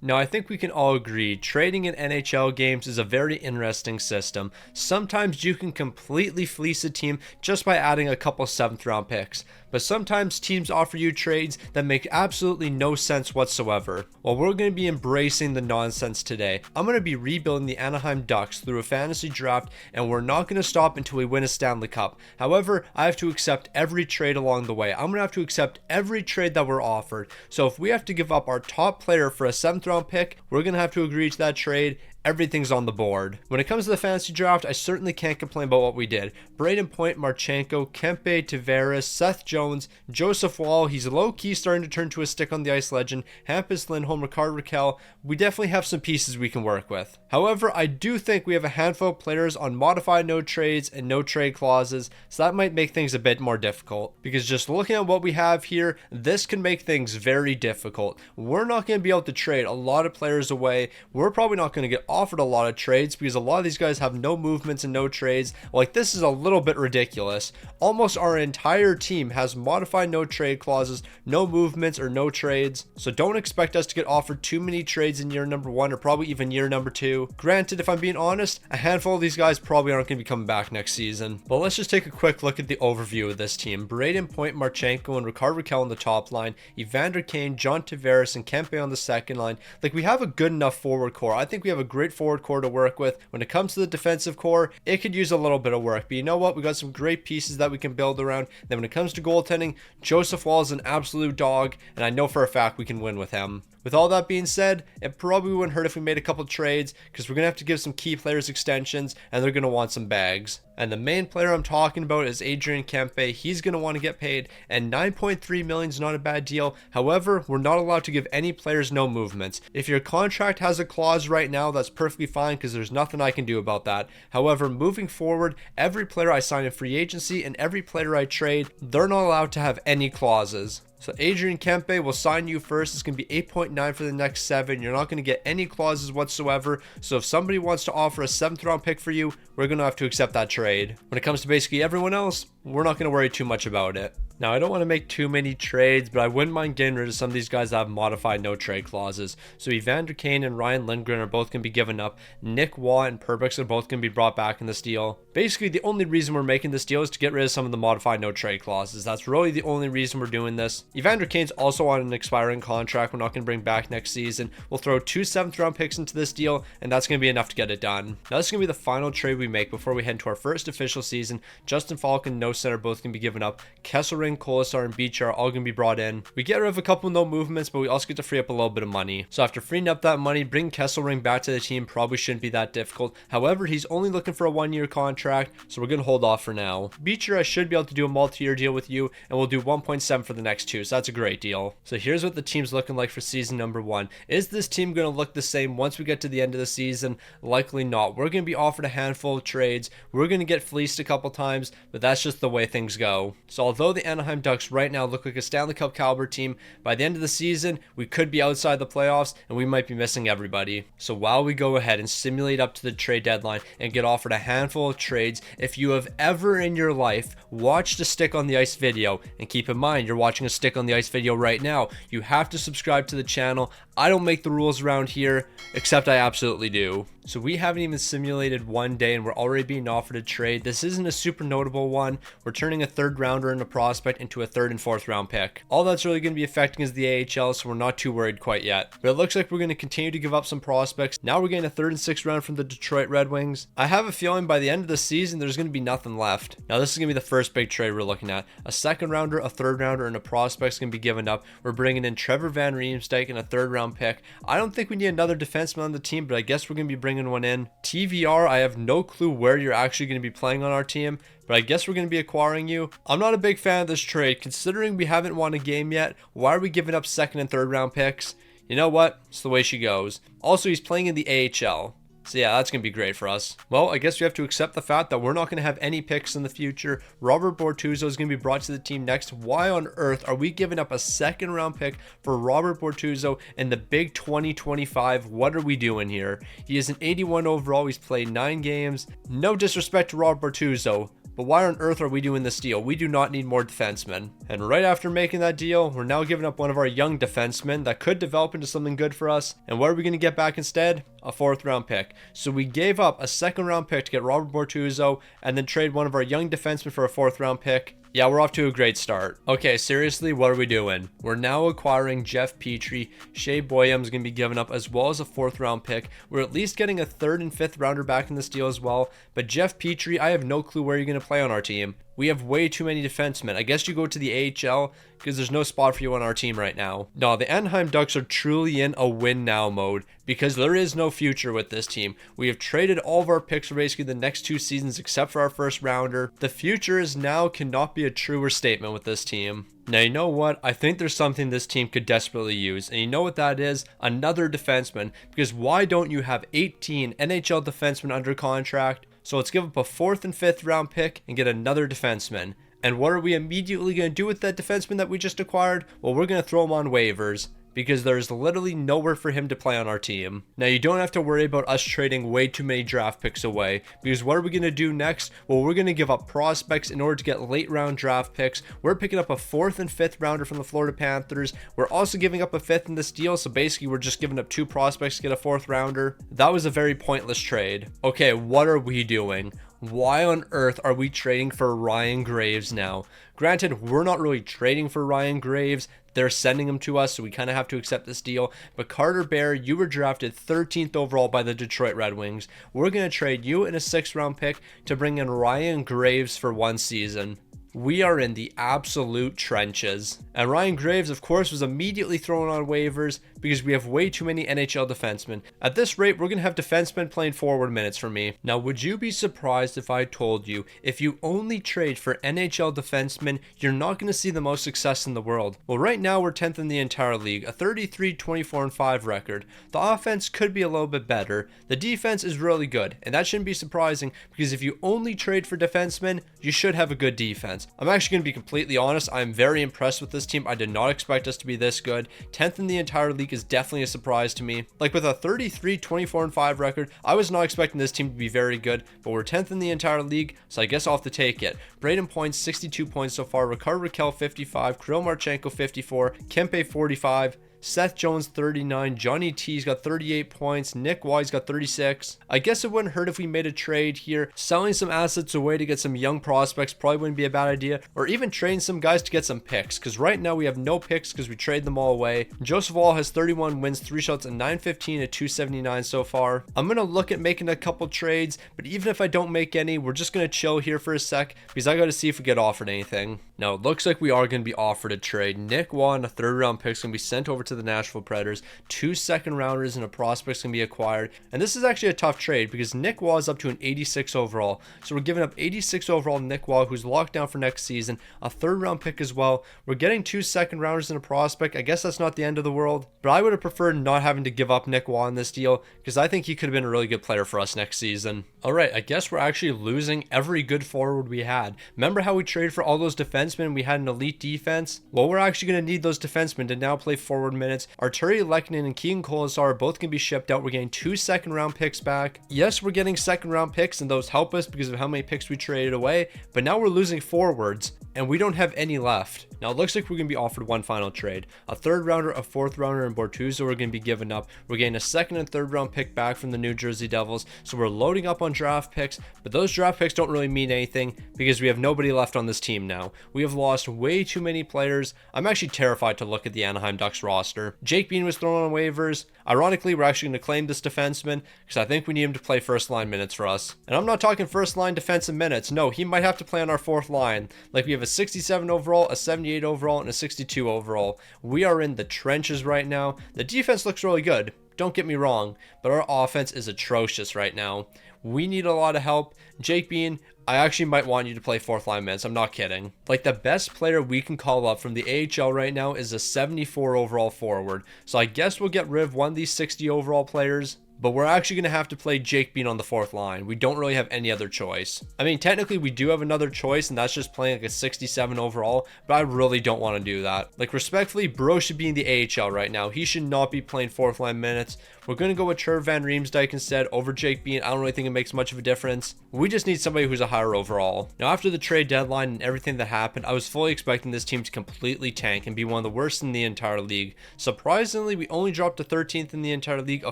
Now, I think we can all agree trading in NHL games is a very interesting system. Sometimes you can completely fleece a team just by adding a couple 7th round picks, but sometimes teams offer you trades that make absolutely no sense whatsoever. Well, we're going to be embracing the nonsense today. I'm going to be rebuilding the Anaheim Ducks through a fantasy draft, and we're not going to stop until we win a Stanley Cup. However, I have to accept every trade along the way. I'm going to have to accept every trade that we're offered. So if we have to give up our top player for a 7th round pick, we're going to have to agree to that trade. Everything's on the board. When it comes to the fantasy draft, I certainly can't complain about what we did. Braden Point, Marchenko, Kempe, Tavares, Seth Jones, Joseph Wall, he's low-key starting to turn to a stick-on-the-ice legend, Hampus Lindholm, Rickard Rakell. We definitely have some pieces we can work with. However, I do think we have a handful of players on modified no trades and no trade clauses, so that might make things a bit more difficult. Because just looking at what we have here, this can make things very difficult. We're not going to be able to trade a lot of players away. We're probably not going to get offered a lot of trades because a lot of these guys have no movements and no trades. Like, this is a little bit ridiculous. Almost our entire team has modified no trade clauses, no movements or no trades. So don't expect us to get offered too many trades in year number 1 or probably even year number 2. Granted, if I'm being honest, a handful of these guys probably aren't going to be coming back next season. But let's just take a quick look at the overview of this team. Braden Point, Marchenko, and Rickard Rakell on the top line, Evander Kane, John Tavares, and Kempe on the second line. Like, we have a good enough forward core. I think we have a great forward core to work with. When it comes to the defensive core, it could use a little bit of work, but you know what, we got some great pieces that we can build around. Then when it comes to goaltending, Joseph Wall is an absolute dog, and I know for a fact we can win with him. With all that being said, it probably wouldn't hurt if we made a couple trades, because we're going to have to give some key players extensions, and they're going to want some bags. And the main player I'm talking about is Adrian Kempe. He's going to want to get paid, and $9.3 million is not a bad deal. However, we're not allowed to give any players no movements. If your contract has a clause right now, that's perfectly fine because there's nothing I can do about that. However, moving forward, every player I sign in free agency and every player I trade, they're not allowed to have any clauses. So Adrian Kempe will sign you first. It's going to be 8.9 for the next 7. You're not going to get any clauses whatsoever. So if somebody wants to offer a 7th round pick for you, we're going to have to accept that trade. When it comes to basically everyone else, we're not going to worry too much about it. Now, I don't want to make too many trades, but I wouldn't mind getting rid of some of these guys that have modified no trade clauses. So Evander Kane and Ryan Lindgren are both going to be given up. Nick Watt and Perbix are both going to be brought back in this deal. Basically, the only reason we're making this deal is to get rid of some of the modified no trade clauses. That's really the only reason we're doing this. Evander Kane's also on an expiring contract we're not going to bring back next season. We'll throw 2 7th round picks into this deal, and that's going to be enough to get it done. Now, this is going to be the final trade we make before we head into our first official season. Justin Falk and No Center are both going to be given up. Kesselring, Kolasar, and Beach are all going to be brought in. We get rid of a couple no movements, but we also get to free up a little bit of money. So after freeing up that money, bring Kesselring back to the team probably shouldn't be that difficult. However, he's only looking for a 1-year contract, so we're going to hold off for now. Beecher, I should be able to do a multi-year deal with you, and we'll do 1.7 for the next 2, so that's a great deal. So here's what the team's looking like for season number 1. Is this team going to look the same once we get to the end of the season? Likely not. We're going to be offered a handful of trades. We're going to get fleeced a couple times, but that's just the way things go. So although the Anaheim Ducks right now look like a Stanley Cup caliber team, by the end of the season, we could be outside the playoffs, and we might be missing everybody. So while we go ahead and simulate up to the trade deadline and get offered a handful of trades, if you have ever in your life watched a stick on the ice video, and keep in mind you're watching a stick on the ice video right now, you have to subscribe to the channel. I don't make the rules around here, except I absolutely do. So we haven't even simulated one day and we're already being offered a trade. This isn't a super notable one. We're turning a 3rd rounder and a prospect into a 3rd and 4th round pick. All that's really going to be affecting is the AHL, so we're not too worried quite yet. But it looks like we're going to continue to give up some prospects. Now we're getting a 3rd and 6th round from the Detroit Red Wings. I have a feeling by the end of the season there's going to be nothing left. Now this is going to be the first big trade we're looking at. A 2nd rounder, a 3rd rounder, and a prospect's going to be given up. We're bringing in Trevor Van Riemsdyk and a 3rd round pick. I don't think we need another defenseman on the team, but I guess we're going to be bringing one in. TVR, I have no clue where you're actually going to be playing on our team, but I guess we're going to be acquiring you. I'm not a big fan of this trade. Considering we haven't won a game yet, why are we giving up 2nd and 3rd round picks? You know what? It's the way she goes. Also, he's playing in the AHL. So yeah, that's going to be great for us. Well, I guess we have to accept the fact that we're not going to have any picks in the future. Robert Bortuzzo is going to be brought to the team next. Why on earth are we giving up a 2nd round pick for Robert Bortuzzo in the big 2025? What are we doing here? He is an 81 overall. He's played 9 games. No disrespect to Robert Bortuzzo, But why on earth are we doing this deal? We do not need more defensemen. And right after making that deal, we're now giving up one of our young defensemen that could develop into something good for us. And what are we going to get back instead? A 4th round pick. So we gave up a 2nd round pick to get Robert Bortuzzo and then trade one of our young defensemen for a 4th round pick. Yeah, we're off to a great start. Okay, seriously, what are we doing? We're now acquiring Jeff Petrie. Shea Boyum's going to be given up as well as a 4th round pick. We're at least getting a 3rd and 5th rounder back in this deal as well. But Jeff Petrie, I have no clue where you're going to play on our team. We have way too many defensemen. I guess you go to the AHL because there's no spot for you on our team right now. No, the Anaheim Ducks are truly in a win now mode because there is no future with this team. We have traded all of our picks for basically the next 2 seasons except for our 1st rounder. The future is now cannot be a truer statement with this team. Now, you know what? I think there's something this team could desperately use. And you know what that is? Another defenseman. Because why don't you have 18 NHL defensemen under contract? So let's give up a 4th and 5th round pick and get another defenseman. And what are we immediately going to do with that defenseman that we just acquired? Well, we're going to throw him on waivers, because there's literally nowhere for him to play on our team. Now, you don't have to worry about us trading way too many draft picks away, because what are we going to do next? Well, we're going to give up prospects in order to get late round draft picks. We're picking up a 4th and 5th rounder from the Florida Panthers. We're also giving up a 5th in this deal, so basically we're just giving up 2 prospects to get a 4th rounder. That was a very pointless trade. Okay, what are we doing? Why on earth are we trading for Ryan Graves now? Granted, we're not really trading for Ryan Graves. They're sending him to us, so we kind of have to accept this deal. But Carter Bear, you were drafted 13th overall by the Detroit Red Wings. We're going to trade you in a 6th round pick to bring in Ryan Graves for 1 season. We are in the absolute trenches. And Ryan Graves, of course, was immediately thrown on waivers because we have way too many NHL defensemen. At this rate, we're going to have defensemen playing forward minutes for me. Now, would you be surprised if I told you if you only trade for NHL defensemen, you're not going to see the most success in the world? Well, right now, we're 10th in the entire league, a 33-24-5 record. The offense could be a little bit better. The defense is really good, and that shouldn't be surprising because if you only trade for defensemen, you should have a good defense. I'm actually going to be completely honest. I'm very impressed with this team. I did not expect us to be this good. 10th in the entire league is definitely a surprise to me. Like with a 33-24-5 record, I was not expecting this team to be very good, but we're 10th in the entire league, so I guess I'll have to take it. Braden Points, 62 points so far. Rickard Rakell, 55. Kirill Marchenko, 54. Kempe, 45. Seth Jones 39, Johnny T's got 38 points, Nick Wise got 36. I guess it wouldn't hurt if we made a trade here. Selling some assets away to get some young prospects probably wouldn't be a bad idea, or even trading some guys to get some picks, because right now we have no picks because we trade them all away. Joseph Wall has 31 wins, 3 shots, and 915 at 279 so far. I'm going to look at making a couple trades, but even if I don't make any, we're just going to chill here for a sec because I got to see if we get offered anything. Now, it looks like we are going to be offered a trade. Nick Wall and a 3rd round pick is going to be sent over to the Nashville Predators. 2 second rounders and a prospect can be acquired. And this is actually a tough trade because Nick Waugh is up to an 86 overall. So we're giving up 86 overall Nick Waugh, who's locked down for next season. A 3rd round pick as well. We're getting 2 second rounders and a prospect. I guess that's not the end of the world. But I would have preferred not having to give up Nick Waugh in this deal because I think he could have been a really good player for us next season. Alright, I guess we're actually losing every good forward we had. Remember how we traded for all those defensemen and we had an elite defense? Well, we're actually going to need those defensemen to now play forward minutes. Arturi Lehkonen and Keegan Colasar are both going to be shipped out. We're getting 2 second round picks back. Yes, we're getting second round picks and those help us because of how many picks we traded away, but now we're losing forwards and we don't have any left. Now it looks like we're going to be offered one final trade. A 3rd rounder, a 4th rounder, and Bortuzzo are going to be given up. We're getting a 2nd and 3rd round pick back from the New Jersey Devils. So we're loading up on draft picks, but those draft picks don't really mean anything because we have nobody left on this team now. We have lost way too many players. I'm actually terrified to look at the Anaheim Ducks roster. Jake Bean was thrown on waivers. Ironically, we're actually going to claim this defenseman because I think we need him to play first line minutes for us. And I'm not talking first line defensive minutes. No, he might have to play on our 4th line. Like we have a 67 overall, a 78 overall, and a 62 overall. We are in the trenches right now. The defense looks really good. Don't get me wrong, but our offense is atrocious right now. We need a lot of help. Jake Bean, I actually might want you to play 4th line minutes. I'm not kidding. Like the best player we can call up from the AHL right now is a 74 overall forward. So I guess we'll get rid of one of these 60 overall players. but we're actually going to have to play Jake Bean on the fourth line. We don't really have any other choice. I mean, technically we do have another choice, and that's just playing like a 67 overall, but I really don't want to do that. Like, respectfully, bro should be in the AHL right now. He should not be playing fourth line minutes. We're going to go with Trevor Van Riemsdyk instead over Jake Bean. I don't really think it makes much of a difference. We just need somebody who's a higher overall. Now, after the trade deadline and everything that happened, I was fully expecting this team to completely tank and be one of the worst in the entire league. Surprisingly, we only dropped to 13th in the entire league, a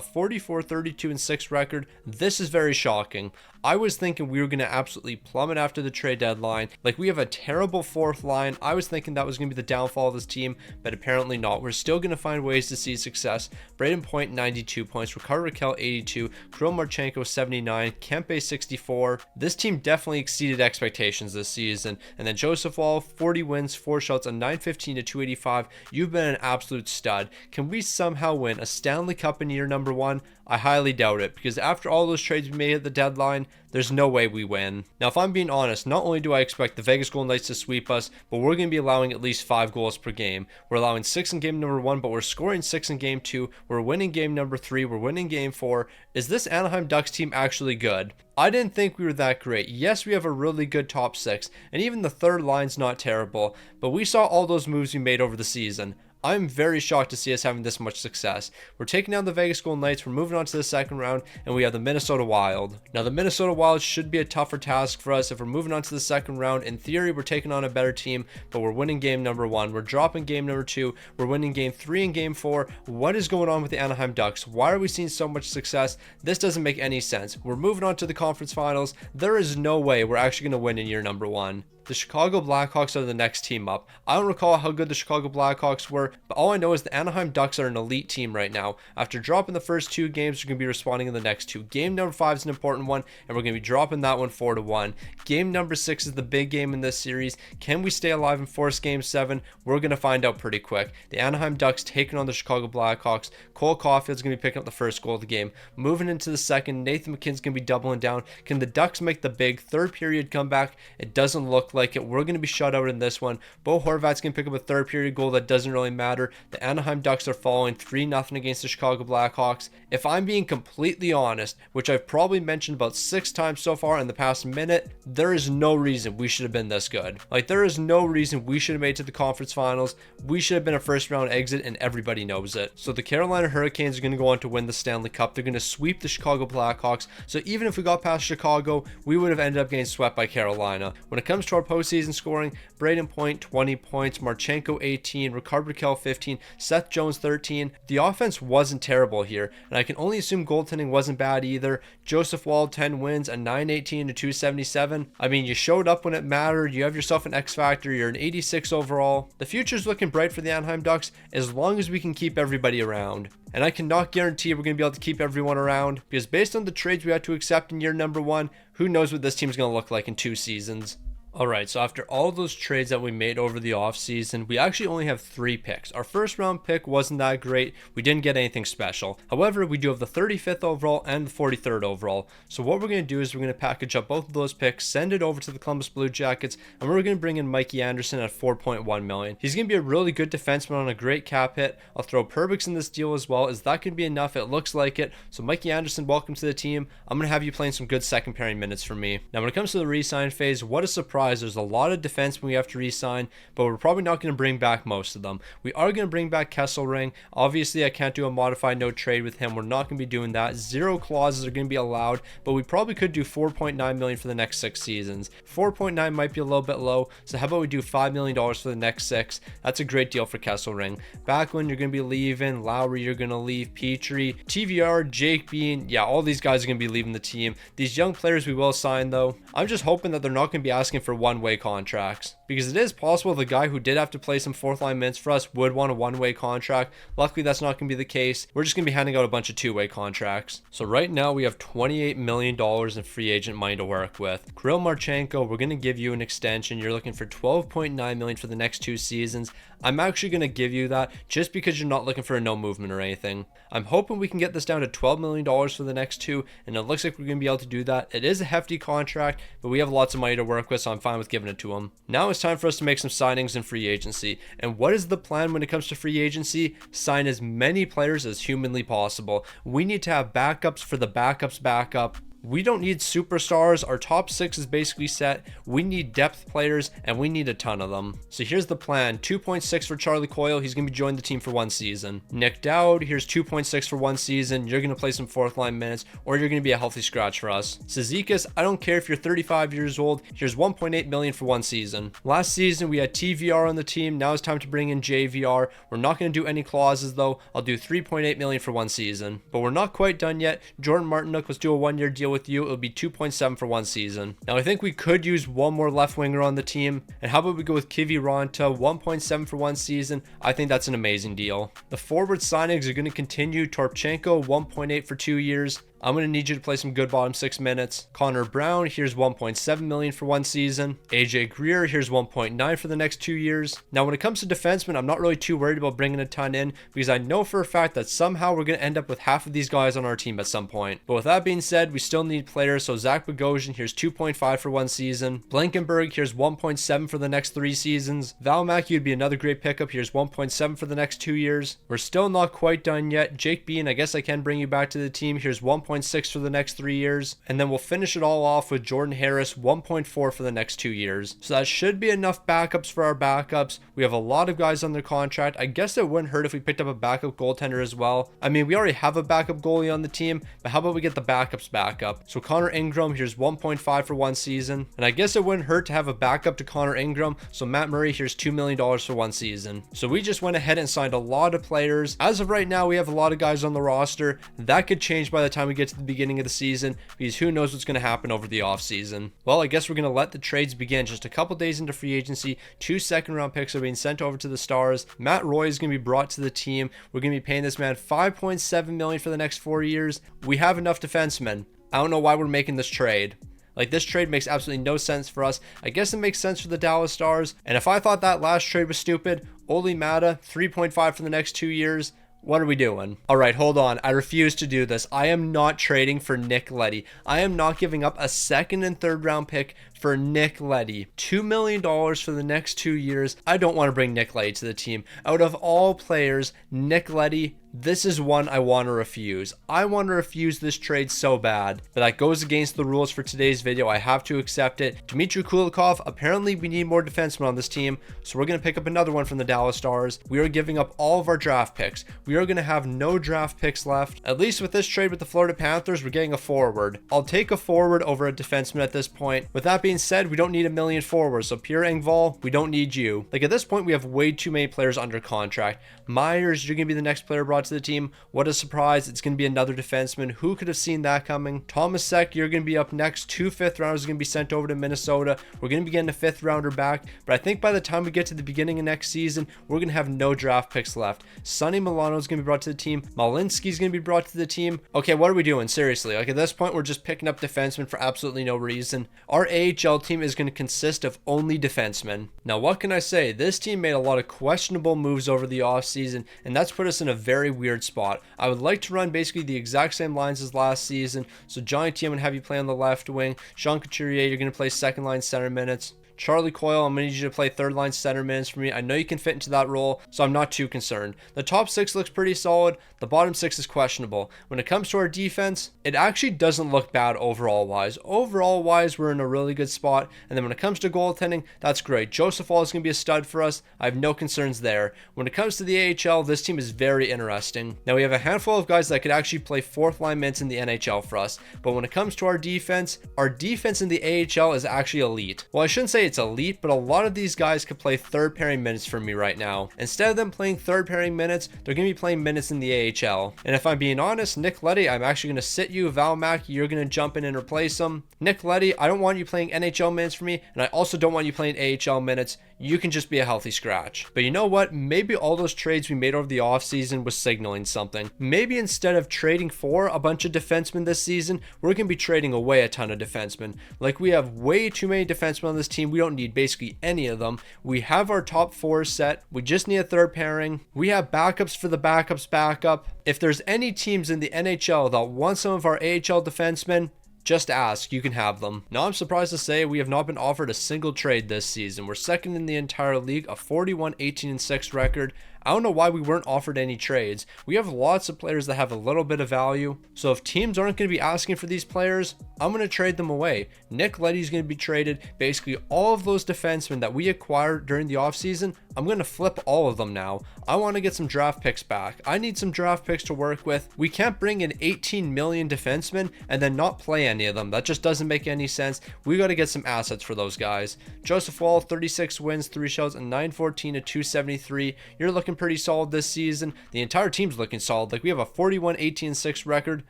44, 32, and 6 record. This is very shocking. I was thinking we were going to absolutely plummet after the trade deadline. Like, we have a terrible fourth line. I was thinking that was going to be the downfall of this team, but apparently not. We're still going to find ways to see success. Braden Point, 92 points. Ricardo Rakell, 82. Kirill Marchenko, 79. Kempe, 64. This team definitely exceeded expectations this season. And then Joseph Wall, 40 wins, 4 shots, a 915 to 285. You've been an absolute stud. Can we somehow win a Stanley Cup in year number 1? I highly doubt it, because after all those trades we made at the deadline, there's no way we win. Now, if I'm being honest, not only do I expect the Vegas Golden Knights to sweep us, but we're going to be allowing at least 5 goals per game. We're allowing 6 in game number 1, but we're scoring 6 in game 2. We're winning game number 3. We're winning game 4. Is this Anaheim Ducks team actually good? I didn't think we were that great. Yes, we have a really good top 6, and even the third line's not terrible, but we saw all those moves we made over the season. I'm very shocked to see us having this much success. We're taking down the Vegas Golden Knights, we're moving on to the second round, and we have the Minnesota Wild. Now, the Minnesota Wild should be a tougher task for us. If we're moving on to the second round, in theory, we're taking on a better team, but we're winning game number 1. We're dropping game number 2. We're winning game 3 and game 4. What is going on with the Anaheim Ducks? Why are we seeing so much success? This doesn't make any sense. We're moving on to the conference finals. There is no way we're actually going to win in year number 1. The Chicago Blackhawks are the next team up. I don't recall how good the Chicago Blackhawks were, but all I know is the Anaheim Ducks are an elite team right now. After dropping the first 2 games, we're going to be responding in the next 2. Game number 5 is an important one, and we're going to be dropping that one 4-1. Game number 6 is the big game in this series. Can we stay alive and force game 7? We're going to find out pretty quick. The Anaheim Ducks taking on the Chicago Blackhawks. Cole Caulfield's going to be picking up the first goal of the game. Moving into the second, Nathan McKinnon's going to be doubling down. Can the Ducks make the big third period comeback? It doesn't look like it. We're going to be shut out in this one. Bo Horvat's going to pick up a third period goal that doesn't really matter. The Anaheim Ducks are following 3-0 against the Chicago Blackhawks. If I'm being completely honest, which I've probably mentioned about 6 times so far in the past minute, there is no reason we should have been this good. Like, there is no reason we should have made it to the conference finals. We should have been a first round exit, and everybody knows it. So the Carolina Hurricanes are going to go on to win the Stanley Cup. They're going to sweep the Chicago Blackhawks. So even if we got past Chicago, we would have ended up getting swept by Carolina. When it comes to our postseason scoring, Braden Point, 20 points, Marchenko, 18, Ricardo Rakell, 15, Seth Jones, 13. The offense wasn't terrible here, and I can only assume goaltending wasn't bad either. Joseph Wall, 10 wins, a 918 to 277. I mean, you showed up when it mattered. You have yourself an X Factor. You're an 86 overall. The future's looking bright for the Anaheim Ducks as long as we can keep everybody around. And I cannot guarantee we're going to be able to keep everyone around, because based on the trades we had to accept in year number 1, who knows what this team's going to look like in 2 seasons. Alright, so after all those trades that we made over the offseason, we actually only have 3 picks. Our first round pick wasn't that great. We didn't get anything special. However, we do have the 35th overall and the 43rd overall. So what we're going to do is we're going to package up both of those picks, send it over to the Columbus Blue Jackets, and we're going to bring in Mikey Anderson at $4.1 million. He's going to be a really good defenseman on a great cap hit. I'll throw Perbix in this deal as well, as that could be enough. It looks like it. So Mikey Anderson, welcome to the team. I'm going to have you playing some good second pairing minutes for me. Now, when it comes to the re-sign phase, what a surprise. There's a lot of defensemen we have to re-sign, but we're probably not going to bring back most of them. We are going to bring back Kesselring. Obviously, I can't do a modified no trade with him. We're not going to be doing that. 0 clauses are going to be allowed, but we probably could do $4.9 million for the next 6 seasons. 4.9 might be a little bit low, so how about we do $5 million for the next 6? That's a great deal for Kesselring. Backlund, you're going to be leaving. Lowry, you're going to leave. Petrie, TVR, Jake Bean, yeah, all these guys are going to be leaving the team. These young players we will sign, though. I'm just hoping that they're not going to be asking for one-way contracts, because it is possible the guy who did have to play some fourth line minutes for us would want a one-way contract. Luckily, that's not going to be the case. We're just going to be handing out a bunch of 2-way contracts. So right now we have $28 million in free agent money to work with. Kirill Marchenko, we're going to give you an extension. You're looking for $12.9 million for the next 2 seasons. I'm actually going to give you that just because you're not looking for a no movement or anything. I'm hoping we can get this down to $12 million for the next 2, and it looks like we're going to be able to do that. It is a hefty contract, but we have lots of money to work with, so I'm fine with giving it to him. Now it's time for us to make some signings in free agency. And what is the plan when it comes to free agency? Sign as many players as humanly possible. We need to have backups for the backups backup. We don't need superstars. Our top 6 is basically set. We need depth players, and we need a ton of them. So here's the plan. 2.6 for Charlie Coyle. He's going to be joining the team for 1 season. Nick Dowd, here's 2.6 for 1 season. You're going to play some 4th line minutes, or you're going to be a healthy scratch for us. Cizikas, I don't care if you're 35 years old. Here's 1.8 million for 1 season. Last season, we had TVR on the team. Now it's time to bring in JVR. We're not going to do any clauses, though. I'll do 3.8 million for 1 season. But we're not quite done yet. Jordan Martinook, let's do a 1-year deal with you. It'll be 2.7 for 1 season. Now I think we could use one more left winger on the team, and how about we go with Kivi Ronta, 1.7 for 1 season. I think that's an amazing deal. The forward signings are going to continue. Torpchenko, 1.8 for 2 years. I'm going to need you to play some good bottom 6 minutes. Connor Brown, here's 1.7 million for 1 season. AJ Greer, here's 1.9 for the next 2 years. Now, when it comes to defensemen, I'm not really too worried about bringing a ton in because I know for a fact that somehow we're going to end up with half of these guys on our team at some point. But with that being said, we still need players. So Zach Bogosian, here's 2.5 for 1 season. Blankenberg, here's 1.7 for the next 3 seasons. Val Mackey would be another great pickup. Here's 1.7 for the next 2 years. We're still not quite done yet. Jake Bean, I guess I can bring you back to the team. Here's 1.6 for the next 3 years, and then we'll finish it all off with Jordan Harris, 1.4 for the next 2 years. So that should be enough backups for our backups. We have a lot of guys on their contract. I guess it wouldn't hurt if we picked up a backup goaltender as well. I mean, we already have a backup goalie on the team, but how about we get the backups back up? So Connor Ingram, here's 1.5 for 1 season, and I guess it wouldn't hurt to have a backup to Connor Ingram. So Matt Murray, here's $2 million for 1 season. So we just went ahead and signed a lot of players. As of right now, we have a lot of guys on the roster. That could change by the time we get to the beginning of the season because who knows what's going to happen over the offseason. Well, I guess we're going to let the trades begin. Just a couple days into free agency, 2 second-round picks are being sent over to the Stars. Matt Roy is going to be brought to the team. We're going to be paying this man $5.7 million for the next 4 years. We have enough defensemen. I don't know why we're making this trade. Like, this trade makes absolutely no sense for us. I guess it makes sense for the Dallas Stars. And if I thought that last trade was stupid, Oli Mata, 3.5 for the next 2 years. What are we doing? All right, hold on. I refuse to do this. I am not trading for Nick Leddy. I am not giving up a 2nd and 3rd round pick for Nick Leddy. $2 million for the next 2 years. I don't want to bring Nick Leddy to the team. Out of all players, Nick Leddy, this is one I want to refuse. I want to refuse this trade so bad, but that goes against the rules for today's video. I have to accept it. Dmitry Kulikov, apparently we need more defensemen on this team, so we're going to pick up another one from the Dallas Stars. We are giving up all of our draft picks. We are going to have no draft picks left. At least with this trade with the Florida Panthers, we're getting a forward. I'll take a forward over a defenseman at this point. With that being said, we don't need a million forwards, so Pierre Engvall, we don't need you. Like, at this point, we have way too many players under contract. Myers, you're going to be the next player brought to the team. What a surprise. It's going to be another defenseman. Who could have seen that coming? Thomas Sek, you're going to be up next. 2 5th rounders are going to be sent over to Minnesota. We're going to be getting a 5th rounder back, but I think by the time we get to the beginning of next season, we're going to have no draft picks left. Sonny Milano is going to be brought to the team. Malinsky is going to be brought to the team. Okay, what are we doing? Seriously, like, at this point, we're just picking up defensemen for absolutely no reason. Our AHL team is going to consist of only defensemen. Now, what can I say? This team made a lot of questionable moves over the offseason, and that's put us in a very weird spot. I would like to run basically the exact same lines as last season. So Johnny T, I'm going to have you play on the left wing. Sean Couturier, you're going to play 2nd line center minutes. Charlie Coyle, I'm going to need you to play 3rd line center minutes for me. I know you can fit into that role, so I'm not too concerned. The top 6 looks pretty solid. The bottom 6 is questionable. When it comes to our defense, it actually doesn't look bad overall wise. Overall wise, we're in a really good spot. And then when it comes to goaltending, that's great. Joseph Hall is going to be a stud for us. I have no concerns there. When it comes to the AHL, this team is very interesting. Now, we have a handful of guys that could actually play 4th line minutes in the NHL for us. But when it comes to our defense in the AHL is actually elite. Well, I shouldn't say it's elite, but a lot of these guys could play 3rd pairing minutes for me right now. Instead of them playing 3rd pairing minutes, they're going to be playing minutes in the AHL. And if I'm being honest, Nick Leddy, I'm actually going to sit you. Val Mackey, you're going to jump in and replace him. Nick Leddy, I don't want you playing NHL minutes for me, and I also don't want you playing AHL minutes. You can just be a healthy scratch. But you know what? Maybe all those trades we made over the offseason was signaling something. Maybe instead of trading for a bunch of defensemen this season, we're going to be trading away a ton of defensemen. Like, we have way too many defensemen on this team. We don't need basically any of them. We have our top 4 set. We just need a 3rd pairing. We have backups for the backups backup. If there's any teams in the NHL that want some of our AHL defensemen, just ask, you can have them. Now I'm surprised to say we have not been offered a single trade this season. We're second in the entire league, a 41-18-6 record. I don't know why we weren't offered any trades. We have lots of players that have a little bit of value. So if teams aren't going to be asking for these players, I'm going to trade them away. Nick Leddy's going to be traded. Basically all of those defensemen that we acquired during the offseason, I'm going to flip all of them now. I want to get some draft picks back. I need some draft picks to work with. We can't bring in 18 million defensemen and then not play any of them. That just doesn't make any sense. We got to get some assets for those guys. Joseph Woll, 36 wins, 3 shouts, and 914 to 273. You're looking pretty solid this season. The entire team's looking solid. Like, we have a 41-18-6 record.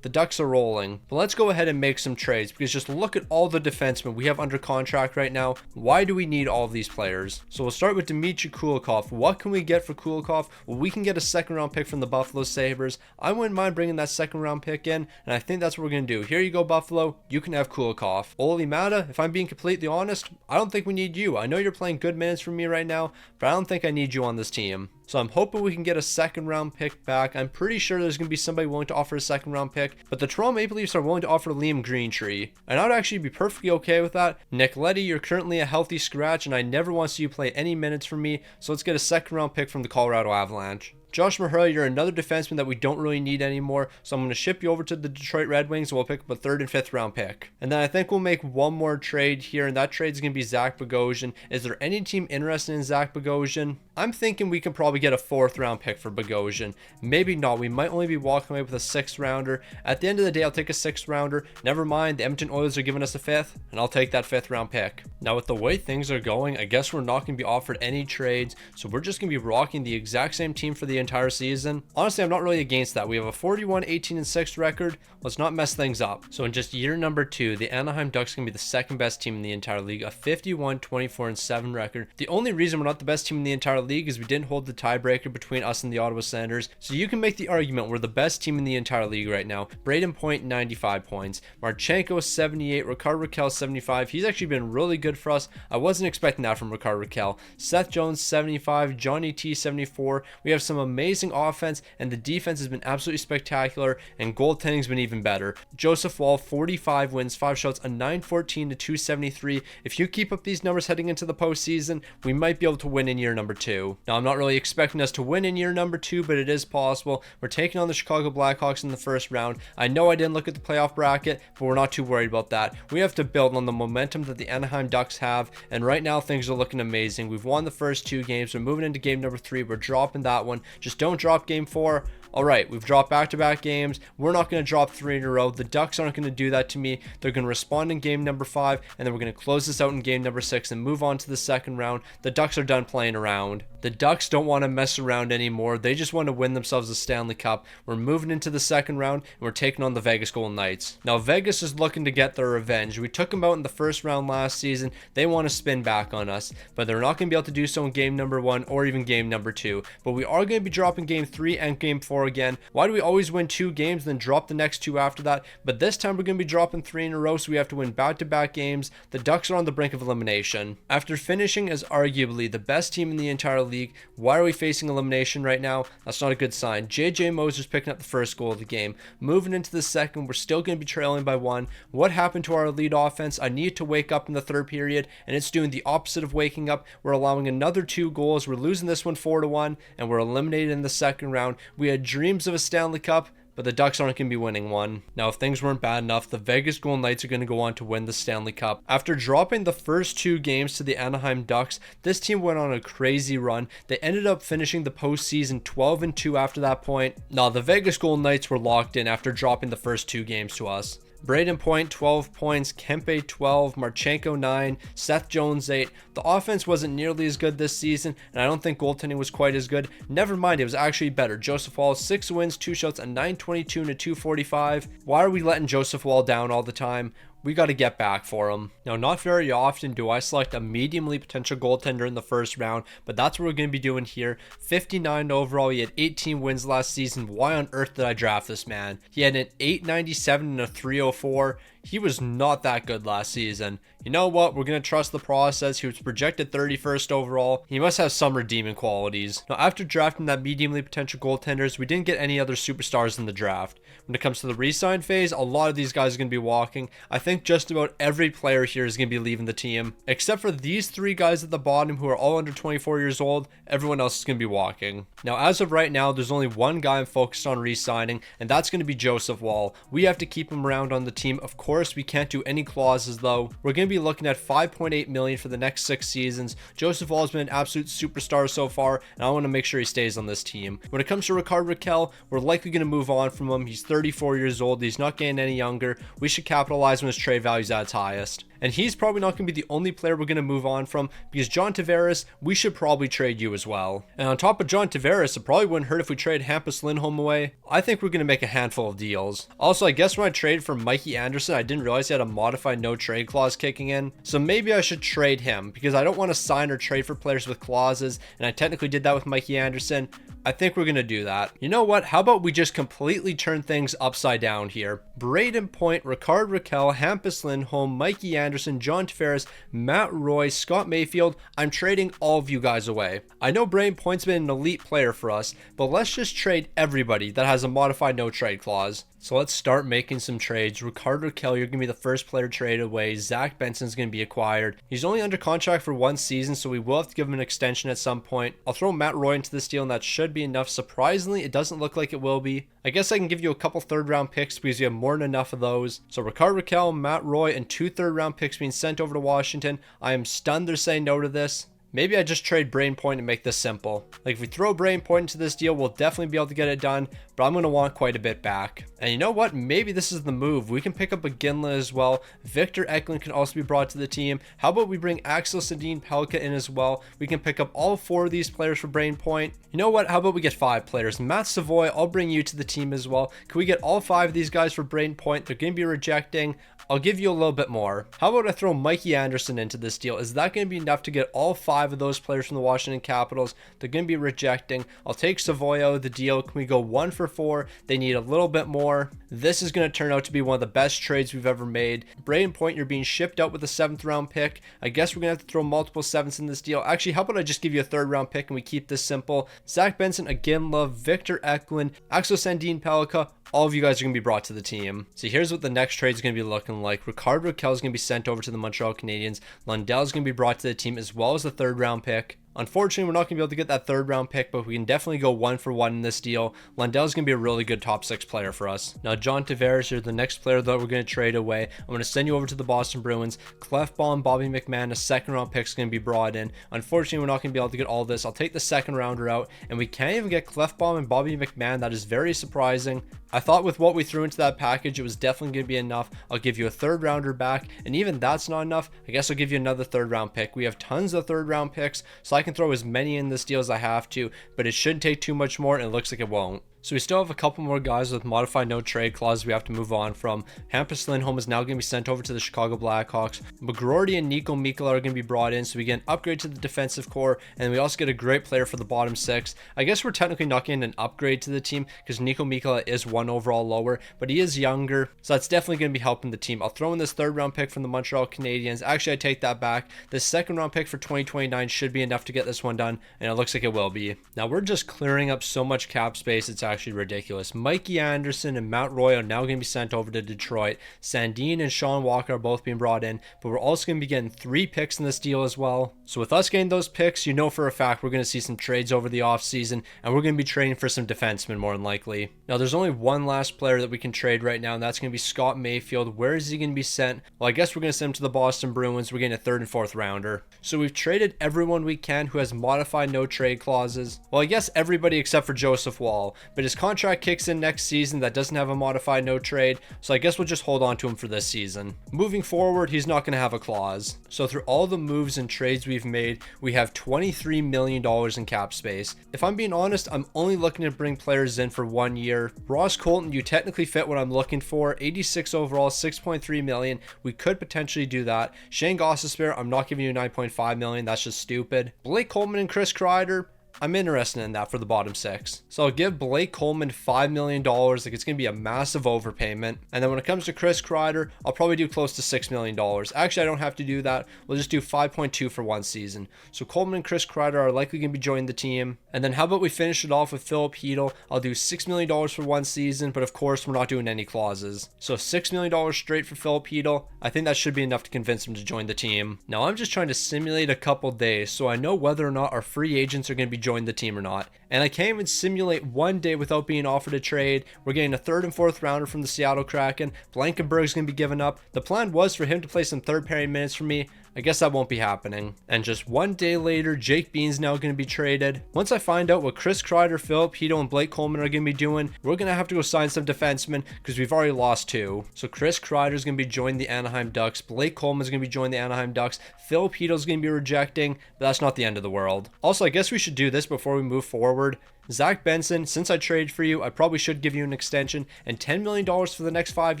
The Ducks are rolling. But let's go ahead and make some trades, because just look at all the defensemen we have under contract right now. Why do we need all of these players? So we'll start with Dmitry Kulikov. What can we get for Kulikov? Well, we can get a second round pick from the Buffalo Sabres. I wouldn't mind bringing that second round pick in, and I think that's what we're going to do. Here you go, Buffalo. You can have Kulikov. Olli Mata, if I'm being completely honest, I don't think we need you. I know you're playing good minutes for me right now, but I don't think I need you on this team. So I'm hoping we can get a second round pick back. I'm pretty sure there's going to be somebody willing to offer a second round pick, but the Toronto Maple Leafs are willing to offer Liam Greentree, and I would actually be perfectly okay with that. Nick Leddy, you're currently a healthy scratch, and I never want to see you play any minutes for me, so let's get a second round pick from the Colorado Avalanche. Josh Mahura, you're another defenseman that we don't really need anymore, so I'm going to ship you over to the Detroit Red Wings, and we'll pick up a 3rd and 5th round pick. And then I think we'll make one more trade here, and that trade is going to be Zach Bogosian. Is there any team interested in Zach Bogosian? I'm thinking we can probably get a 4th round pick for Bogosian. Maybe not. We might only be walking away with a 6th rounder. At the end of the day, I'll take a 6th rounder. Never mind, the Edmonton Oilers are giving us a 5th, and I'll take that 5th round pick. Now, with the way things are going, I guess we're not going to be offered any trades, so we're just going to be rocking the exact same team for the entire season. Honestly, I'm not really against that. We have a 41-18-6 record. Let's not mess things up. So in just year number 2, the Anaheim Ducks are going to be the second best team in the entire league, a 51-24-7 record. The only reason we're not the best team in the entire league is we didn't hold the tiebreaker between us and the Ottawa Senators. So you can make the argument we're the best team in the entire league right now. Braden Point, 95 points. Marchenko, 78. Rickard Rakell, 75. He's actually been really good for us. I wasn't expecting that from Rickard Rakell. Seth Jones, 75. Johnny T, 74. We have some amazing offense, and the defense has been absolutely spectacular, and goaltending's been even better. Joseph Woll, 45 wins, 5 shots, a 914 to 273. If you keep up these numbers heading into the postseason, we might be able to win in year number 2. Now, I'm not really expecting us to win in year number 2, but it is possible. We're taking on the Chicago Blackhawks in the first round. I know I didn't look at the playoff bracket, but we're not too worried about that. We have to build on the momentum that the Anaheim Ducks have, and right now things are looking amazing. We've won the first 2 games. We're moving into game number 3. We're dropping that one. Just don't drop game 4. All right, we've dropped back-to-back games. We're not going to drop 3 in a row. The Ducks aren't going to do that to me. They're going to respond in game number 5, and then we're going to close this out in game number 6 and move on to the second round. The Ducks are done playing around. The Ducks don't want to mess around anymore. They just want to win themselves a Stanley Cup. We're moving into the second round, and we're taking on the Vegas Golden Knights. Now, Vegas is looking to get their revenge. We took them out in the first round last season. They want to spin back on us, but they're not going to be able to do so in game number 1 or even game number 2. But we are going to be dropping game 3 and game 4 again. Why do we always win 2 games then drop the next 2 after that? But this time we're going to be dropping 3 in a row, so we have to win back-to-back games. The Ducks are on the brink of elimination. After finishing as arguably the best team in the entire league, why are we facing elimination right now? That's not a good sign. JJ Moser's picking up the first goal of the game. Moving into the second, we're still going to be trailing by 1. What happened to our elite offense? I need to wake up in the third period, and it's doing the opposite of waking up. We're allowing another 2 goals. We're losing this one 4-1, and we're eliminated in the second round. We had dreams of a Stanley Cup, but the Ducks aren't going to be winning one. Now, if things weren't bad enough, the Vegas Golden Knights are going to go on to win the Stanley Cup. After dropping the first 2 games to the Anaheim Ducks, this team went on a crazy run. They ended up finishing the postseason 12-2 after that point. Now, the Vegas Golden Knights were locked in after dropping the first 2 games to us. Braden Point, 12 points, Kempe, 12, Marchenko, 9, Seth Jones, 8. The offense wasn't nearly as good this season, and I don't think goaltending was quite as good. Never mind, it was actually better. Joseph Woll, 6 wins, 2 shots, a 922 and a 245. Why are we letting Joseph Woll down all the time? We got to get back for him. Now, not very often do I select a mediumly potential goaltender in the first round, but that's what we're going to be doing here. 59 overall. He had 18 wins last season. Why on earth did I draft this man? He had an 897 and a 304. He was not that good last season. You know what? We're going to trust the process. He was projected 31st overall. He must have some redeeming qualities. Now, after drafting that mediumly potential goaltenders, we didn't get any other superstars in the draft. When it comes to the re-sign phase, a lot of these guys are going to be walking. I think just about every player here is going to be leaving the team. Except for these three guys at the bottom who are all under 24 years old, everyone else is going to be walking. Now, as of right now, there's only one guy I'm focused on re-signing, and that's going to be Joseph Woll. We have to keep him around on the team. Of course, we can't do any clauses though. We're going to be looking at $5.8 million for the next 6 seasons. Joseph Woll has been an absolute superstar so far, and I want to make sure he stays on this team. When it comes to Rickard Rakell, we're likely going to move on from him. He's 34 years old. He's not getting any younger. We should capitalize when his trade value is at its highest. And he's probably not going to be the only player we're going to move on from, because John Tavares, we should probably trade you as well. And on top of John Tavares, it probably wouldn't hurt if we trade Hampus Lindholm away. I think we're going to make a handful of deals. Also, I guess when I traded for Mikey Anderson, I didn't realize he had a modified no trade clause kicking in. So maybe I should trade him, because I don't want to sign or trade for players with clauses, and I technically did that with Mikey Anderson. I think we're going to do that. You know what? How about we just completely turn things upside down here? Braden Point, Rickard Rakell, Hampus Lindholm, Mikey Anderson, John Tavares, Matt Roy, Scott Mayfield. I'm trading all of you guys away. I know Braden Point's been an elite player for us, but let's just trade everybody that has a modified no trade clause. So let's start making some trades. Rickard Rakell, you're going to be the first player traded away. Zach Benson's going to be acquired. He's only under contract for 1 season, so we will have to give him an extension at some point. I'll throw Matt Roy into this deal, and that should be enough. Surprisingly, it doesn't look like it will be. I guess I can give you a couple 3rd round picks because you have more than enough of those. So Rickard Rakell, Matt Roy, and 2 3rd round picks being sent over to Washington. I am stunned they're saying no to this. Maybe I just trade Braden Point and make this simple. Like, if we throw Braden Point into this deal, we'll definitely be able to get it done, but I'm going to want quite a bit back. And you know what? Maybe this is the move. We can pick up a Ginla as well. Victor Eklund can also be brought to the team. How about we bring Axel Sandin-Pellikka in as well? We can pick up all 4 of these players for Braden Point. You know what? How about we get 5 players? Matt Savoy, I'll bring you to the team as well. Can we get all 5 of these guys for Braden Point? They're going to be rejecting. I'll give you a little bit more. How about I throw Mikey Anderson into this deal? Is that going to be enough to get all 5 of those players from the Washington Capitals? They're going to be rejecting. I'll take Savoy out of the deal. Can we go 1 for 4? They need a little bit more. This is going to turn out to be one of the best trades we've ever made. Braden Point, you're being shipped out with a 7th round pick. I guess we're going to have to throw multiple 7s in this deal. Actually, how about I just give you a 3rd round pick and we keep this simple? Zach Benson, again, love Victor Eklund, Axel Sandin-Pellikka. All of you guys are going to be brought to the team. So here's what the next trade is going to be looking like. Rickard Rakell is going to be sent over to the Montreal Canadiens. Lundell is going to be brought to the team as well as the 3rd round pick. Unfortunately, we're not going to be able to get that 3rd round pick, but we can definitely go 1 for 1 in this deal. Lundell's going to be a really good top 6 player for us. Now, John Tavares, you're the next player that we're going to trade away. I'm going to send you over to the Boston Bruins. Clefbaum, Bobby McMann, a 2nd round pick is going to be brought in. Unfortunately, we're not going to be able to get all this. I'll take the 2nd rounder out, and we can't even get Clefbaum and Bobby McMann. That is very surprising. I thought with what we threw into that package, it was definitely going to be enough. I'll give you a 3rd rounder back, and even that's not enough. I guess I'll give you another 3rd round pick. We have tons of 3rd round picks, so I can throw as many in this deal as I have to, but it shouldn't take too much more, and it looks like it won't. So we still have a couple more guys with modified no trade clauses we have to move on from. Hampus Lindholm is now going to be sent over to the Chicago Blackhawks. McGroarty and Nico Mikkola are going to be brought in, so we get an upgrade to the defensive core, and we also get a great player for the bottom 6. I guess we're technically not getting an upgrade to the team because Nico Mikkola is 1 overall lower, but he is younger, so that's definitely going to be helping the team. I'll throw in this 3rd round pick from the Montreal Canadiens. Actually, I take that back. This 2nd round pick for 2029 should be enough to get this one done, and it looks like it will be. Now, we're just clearing up so much cap space, it's actually ridiculous. Mikey Anderson and Matt Roy are now going to be sent over to Detroit. Sandin and Sean Walker are both being brought in, but we're also going to be getting 3 picks in this deal as well. So with us getting those picks, you know for a fact we're going to see some trades over the offseason, and we're going to be trading for some defensemen more than likely. Now, there's only one last player that we can trade right now, and that's going to be Scott Mayfield. Where is he going to be sent? Well, I guess we're going to send him to the Boston Bruins. We're getting a 3rd and 4th rounder. So we've traded everyone we can who has modified no trade clauses. Well, I guess everybody except for Joseph Woll, but his contract kicks in next season that doesn't have a modified no trade, so I guess we'll just hold on to him for this season. Moving forward, he's not going to have a clause. So through all the moves and trades we've made, we have $23 million in cap space. If I'm being honest, I'm only looking to bring players in for 1 year. Ross Colton, you technically fit what I'm looking for. 86 overall, 6.3 million. We could potentially do that. Shane Gostisbehere, I'm not giving you 9.5 million. That's just stupid. Blake Coleman and Chris Kreider, I'm interested in that for the bottom 6. So I'll give Blake Coleman $5 million. Like, it's going to be a massive overpayment. And then when it comes to Chris Kreider, I'll probably do close to $6 million. Actually, I don't have to do that. We'll just do 5.2 for one season. So Coleman and Chris Kreider are likely going to be joining the team. And then how about we finish it off with Philip Hedl? I'll do $6 million for one season, but of course, we're not doing any clauses. So $6 million straight for Philip Hedl. I think that should be enough to convince him to join the team. Now, I'm just trying to simulate a couple days so I know whether or not our free agents are going to be joining the team or not. And I can't even simulate one day without being offered a trade. We're getting a 3rd and 4th rounder from the Seattle Kraken. Blankenberg's going to be given up. The plan was for him to play some third pairing minutes for me. I guess that won't be happening. And just one day later, Jake Bean's now going to be traded. Once I find out what Chris Kreider, Philip Hedl, and Blake Coleman are going to be doing, we're going to have to go sign some defensemen because we've already lost 2. So Chris Kreider is going to be joining the Anaheim Ducks. Blake Coleman is going to be joining the Anaheim Ducks. Philip Hedl is going to be rejecting, but that's not the end of the world. Also, I guess we should do this before we move forward. Zach Benson, since I traded for you, I probably should give you an extension, and $10 million for the next 5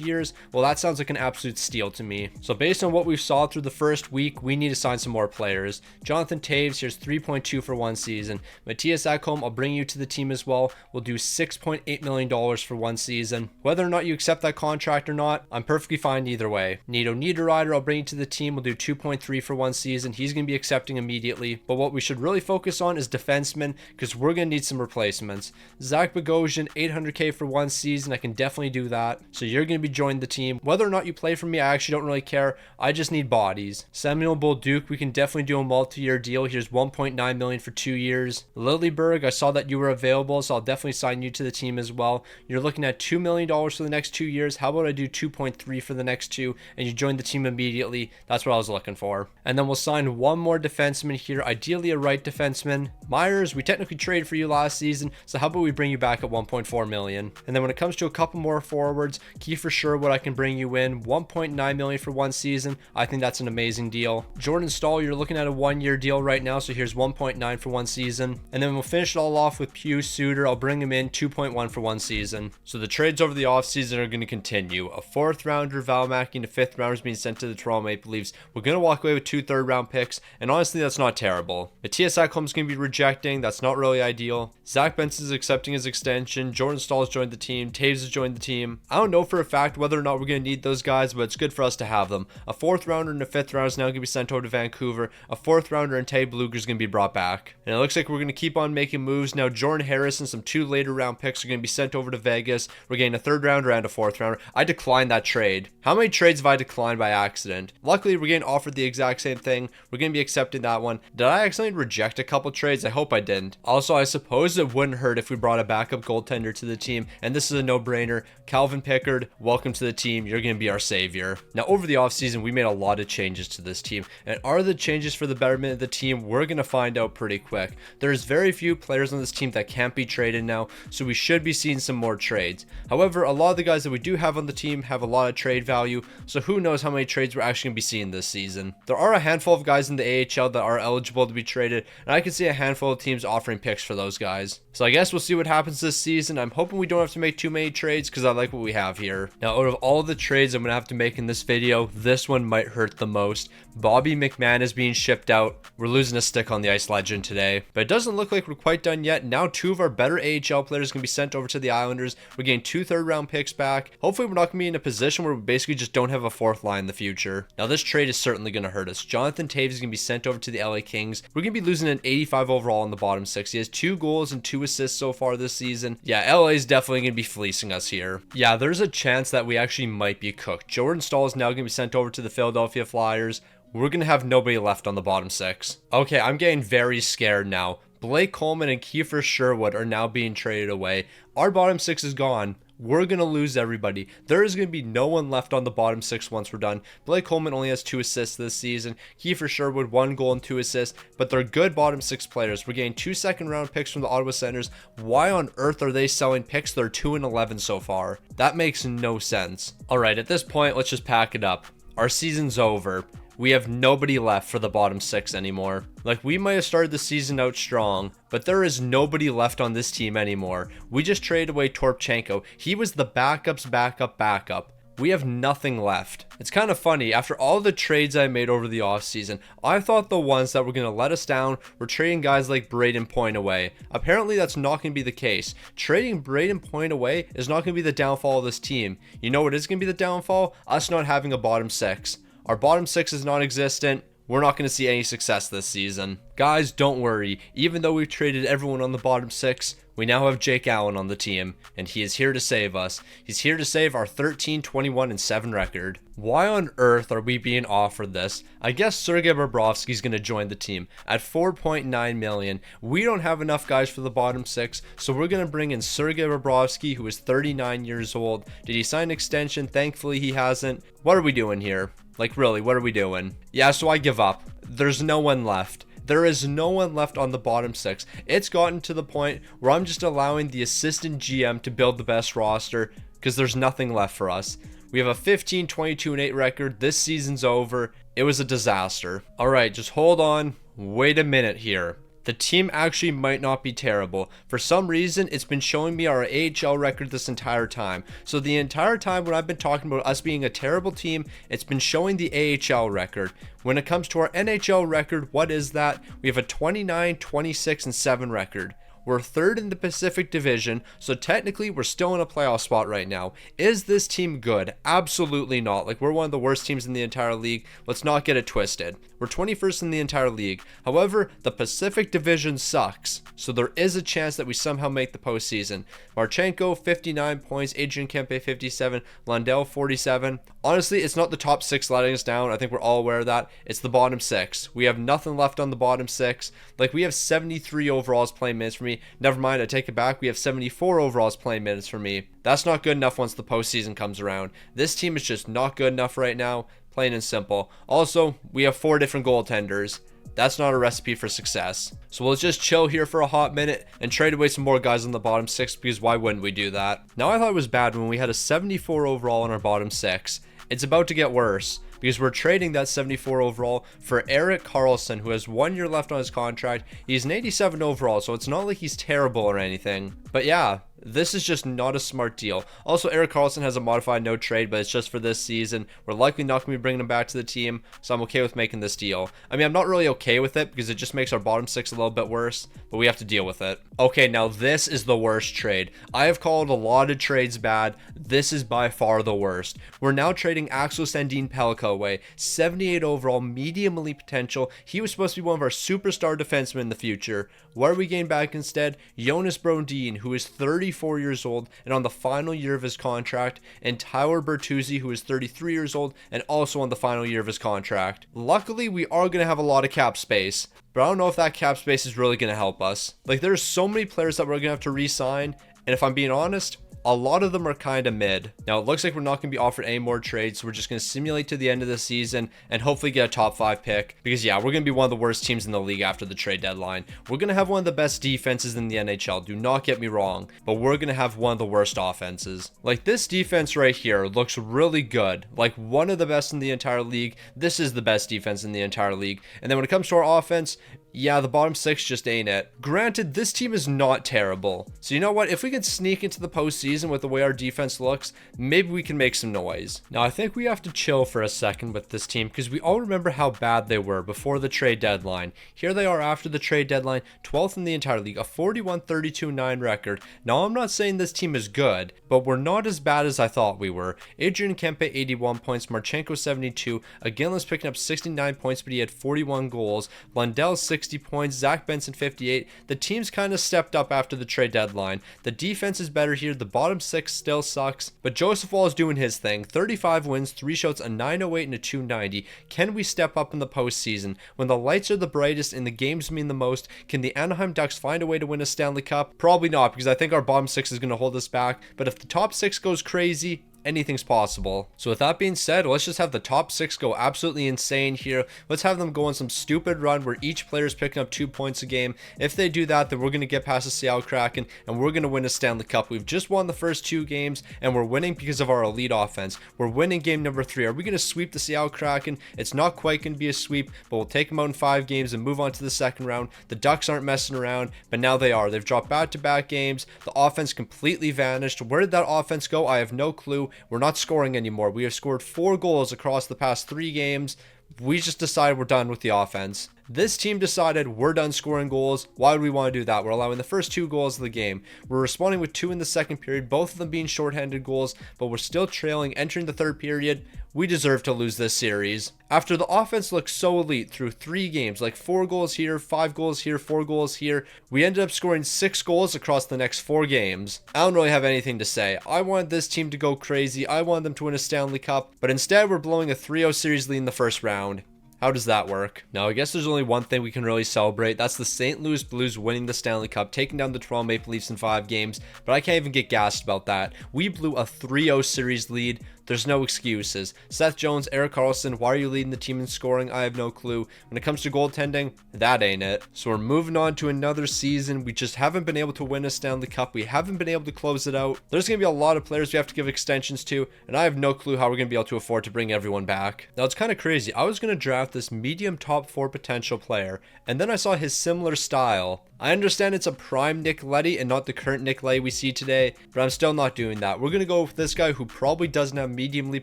years, well, that sounds like an absolute steal to me. So based on what we saw through the first week, we need to sign some more players. Jonathan Toews, here's 3.2 for one season. Matthias Ekholm, I'll bring you to the team as well. We'll do $6.8 million for one season. Whether or not you accept that contract or not, I'm perfectly fine either way. Nito Niederreiter, I'll bring you to the team. We'll do 2.3 for one season. He's going to be accepting immediately. But what we should really focus on is defensemen, because we're going to need some replacements. Zach Bogosian, $800K for one season. I can definitely do that. So you're going to be joining the team. Whether or not you play for me, I actually don't really care. I just need bodies. Samuel Bolduc, we can definitely do a multi-year deal. Here's $1.9 million for 2 years. Lilyberg, I saw that you were available, so I'll definitely sign you to the team as well. You're looking at $2 million for the next 2 years. How about I do 2.3 for the next 2, and you join the team immediately? That's what I was looking for. And then we'll sign one more defenseman here, ideally a right defenseman. Myers, we technically traded for you last season, so how about we bring you back at 1.4 million? And then when it comes to a couple more forwards, Kiefer Sherwood, I can bring you in 1.9 million for one season. I think that's an amazing deal. Jordan Staal, you're looking at a 1-year deal right now, so here's 1.9 for one season. And then we'll finish it all off with Pius Suter. I'll bring him in 2.1 for one season. So the trades over the offseason are going to continue. A 4th rounder, Val Mackey, and a 5th rounder is being sent to the Toronto Maple Leafs. We're going to walk away with 2 third-round picks, and honestly, that's not terrible. Matthias Ekholm is going to be rejecting. That's not really ideal. Zach Benson is accepting his extension. Jordan Staal has joined the team. Toews has joined the team. I don't know for a fact whether or not we're going to need those guys, but it's good for us to have them. A 4th rounder and a 5th rounder is now going to be sent over to Vancouver. A 4th rounder and Tay Bluger is going to be brought back. And it looks like we're going to keep on making moves. Now, Jordan Harris and some 2 later round picks are going to be sent over to Vegas. We're getting a 3rd rounder and a 4th rounder. I declined that trade. How many trades have I declined by accident? Luckily, we're getting offered the exact same thing. We're going to be accepting that one. Did I accidentally reject a couple trades? I hope I didn't. Also, I suppose it wouldn't hurt if we brought a backup goaltender to the team, and this is a no-brainer. Calvin Pickard, welcome to the team. You're going to be our savior. Now, over the offseason, we made a lot of changes to this team, and are the changes for the betterment of the team? We're going to find out pretty quick. There's very few players on this team that can't be traded now, so we should be seeing some more trades. However, a lot of the guys that we do have on the team have a lot of trade value, so who knows how many trades we're actually going to be seeing this season. There are a handful of guys in the AHL that are eligible to be traded, and I can see a handful of teams offering picks for those guys. So I guess we'll see what happens this season. I'm hoping we don't have to make too many trades because I like what we have here. Now, out of all the trades I'm going to have to make in this video, this one might hurt the most. Bobby McMann is being shipped out. We're losing a stick on the ice legend today, but it doesn't look like we're quite done yet. Now 2 of our better AHL players are going to be sent over to the Islanders. We're getting 2 third-round picks back. Hopefully we're not going to be in a position where we basically just don't have a 4th line in the future. Now this trade is certainly going to hurt us. Jonathan Toews is going to be sent over to the LA Kings. We're going to be losing an 85 overall in the bottom 6. He has 2 goals and 2 assists so far this season. Yeah, LA is definitely going to be fleecing us here. Yeah, there's a chance that we actually might be cooked. Jordan Staal is now going to be sent over to the Philadelphia Flyers. We're going to have nobody left on the bottom 6. Okay, I'm getting very scared now. Blake Coleman and Kiefer Sherwood are now being traded away. Our bottom 6 is gone. We're going to lose everybody. There is going to be no one left on the bottom 6 once we're done. Blake Coleman only has 2 assists this season. Kiefer Sherwood, 1 goal and 2 assists. But they're good bottom 6 players. We're getting 2 second-round picks from the Ottawa Senators. Why on earth are they selling picks? They're 2 and 11 so far. That makes no sense. Alright, at this point, let's just pack it up. Our season's over. We have nobody left for the bottom 6 anymore. Like, we might have started the season out strong, but there is nobody left on this team anymore. We just traded away Torpchenko. He was the backup's backup. we have nothing left. It's kind of funny, after all the trades I made over the offseason, I thought the ones that were going to let us down were trading guys like Braden Point away. Apparently that's not going to be the case. Trading Braden Point away is not going to be the downfall of this team. You know what is going to be the downfall? Us not having a bottom six. Our bottom six is non-existent. We're not going to see any success this season. Guys, don't worry. Even though we've traded everyone on the bottom six, we now have Jake Allen on the team, and he is here to save us. He's here to save our 13-21-7 record. Why on earth are we being offered this? I guess Sergei Bobrovsky's going to join the team at $4.9 million. We don't have enough guys for the bottom six, so we're going to bring in Sergei Bobrovsky, who is 39 years old. Did he sign an extension? Thankfully, he hasn't. What are we doing here? Like, really, what are we doing? Yeah, so I give up. There's no one left. There is no one left on the bottom six. It's gotten to the point where I'm just allowing the assistant GM to build the best roster because there's nothing left for us. We have a 15-22-8 record. This season's over. It was a disaster. All right, just hold on. Wait a minute here. The team actually might not be terrible. For some reason, it's been showing me our AHL record this entire time. So the entire time when I've been talking about us being a terrible team, it's been showing the AHL record. When it comes to our NHL record, what is that? We have a 29-26-7 record. We're third in the Pacific Division, so technically we're still in a playoff spot right now. Is this team good? Absolutely not. Like, we're one of the worst teams in the entire league. Let's not get it twisted. We're 21st in the entire league. However, the Pacific Division sucks, so there is a chance that we somehow make the postseason. Marchenko, 59 points. Adrian Kempe, 57. Lundell, 47. Honestly, it's not the top six letting us down. I think we're all aware of that. It's the bottom six. We have nothing left on the bottom six. Like, we have 73 overalls playing minutes for me. Never mind, I take it back. We have 74 overalls playing minutes for me. That's not good enough once the postseason comes around. This team is just not good enough right now, plain and simple. Also, we have 4 different goaltenders. That's not a recipe for success. So let's just chill here for a hot minute and trade away some more guys on the bottom six, because why wouldn't we do that? Now, I thought it was bad when we had a 74 overall on our bottom six. It's about to get worse, because we're trading that 74 overall for Erik Karlsson, who has 1 year left on his contract. He's an 87 overall, so it's not like he's terrible or anything. But yeah, this is just not a smart deal. Also, Erik Karlsson has a modified no trade, but it's just for this season. We're likely not going to be bringing him back to the team, so I'm okay with making this deal. I mean, I'm not really okay with it because it just makes our bottom six a little bit worse, but we have to deal with it. Okay, now this is the worst trade. I have called a lot of trades bad. This is by far the worst. We're now trading Axel Sandin Pellikka away. 78 overall, medium elite potential. He was supposed to be one of our superstar defensemen in the future. What are we getting back instead? Jonas Brodin, who is 34 years old and on the final year of his contract, and Tyler Bertuzzi, who is 33 years old and also on the final year of his contract. Luckily, we are going to have a lot of cap space, but I don't know if that cap space is really going to help us. Like, there's so many players that we're going to have to re-sign, and if I'm being honest, a lot of them are kind of mid. Now, it looks like we're not going to be offered any more trades, so we're just going to simulate to the end of the season and hopefully get a top 5 pick. Because, yeah, we're going to be one of the worst teams in the league after the trade deadline. We're going to have one of the best defenses in the NHL, do not get me wrong, but we're going to have one of the worst offenses. Like, this defense right here looks really good. Like, one of the best in the entire league. This is the best defense in the entire league. And then when it comes to our offense, yeah, the bottom six just ain't it. Granted, this team is not terrible. So you know what? If we can sneak into the postseason with the way our defense looks, maybe we can make some noise. Now, I think we have to chill for a second with this team because we all remember how bad they were before the trade deadline. Here they are after the trade deadline, 12th in the entire league, a 41-32-9 record. Now, I'm not saying this team is good, but we're not as bad as I thought we were. Adrian Kempe, 81 points. Marchenko, 72. Aginla's picking up 69 points, but he had 41 goals. Lundell, 60 points. Zach Benson, 58. The team's kind of stepped up after the trade deadline. The defense is better here. The bottom six still sucks, but Joseph Woll is doing his thing. 35 wins, 3 shots, a 908 and a 290. Can we step up in the postseason? When the lights are the brightest and the games mean the most, can the Anaheim Ducks find a way to win a Stanley Cup? Probably not, because I think our bottom six is going to hold us back, but if the top six goes crazy, anything's possible. So with that being said, let's just have the top six go absolutely insane here. Let's have them go on some stupid run where each player is picking up 2 points a game. If they do that, then we're going to get past the Seattle Kraken and we're going to win a Stanley Cup. We've just won the first 2 games and we're winning because of our elite offense. We're winning game number 3. Are we going to sweep the Seattle Kraken? It's not quite going to be a sweep, but we'll take them out in 5 games and move on to the second round. The Ducks aren't messing around, but now they are. They've dropped back-to-back games. The offense completely vanished. Where did that offense go? I have no clue. we're not scoring anymore. We have scored 4 goals across the past 3 games. We just decided we're done with the offense. This team decided we're done scoring goals. Why would we want to do that? We're allowing the first 2 goals of the game. We're responding with 2 in the second period, both of them being shorthanded goals, but we're still trailing entering the third period. We deserve to lose this series. After the offense looked so elite through 3 games, like 4 goals here, 5 goals here, 4 goals here, we ended up scoring 6 goals across the next 4 games. I don't really have anything to say. I wanted this team to go crazy. I wanted them to win a Stanley Cup, but instead we're blowing a 3-0 series lead in the first round. How does that work? Now, I guess there's only one thing we can really celebrate. That's the St. Louis Blues winning the Stanley Cup, taking down the Toronto Maple Leafs in 5 games, but I can't even get gassed about that. We blew a 3-0 series lead. There's no excuses. Seth Jones, Erik Karlsson, why are you leading the team in scoring? I have no clue. When it comes to goaltending, that ain't it. So we're moving on to another season. We just haven't been able to win a Stanley Cup. We haven't been able to close it out. There's going to be a lot of players we have to give extensions to, and I have no clue how we're going to be able to afford to bring everyone back. Now, it's kind of crazy. I was going to draft this medium top 4 potential player, and then I saw his similar style. I understand it's a prime Nick Leddy and not the current Nick Leddy we see today, but I'm still not doing that. We're going to go with this guy who probably doesn't have medium league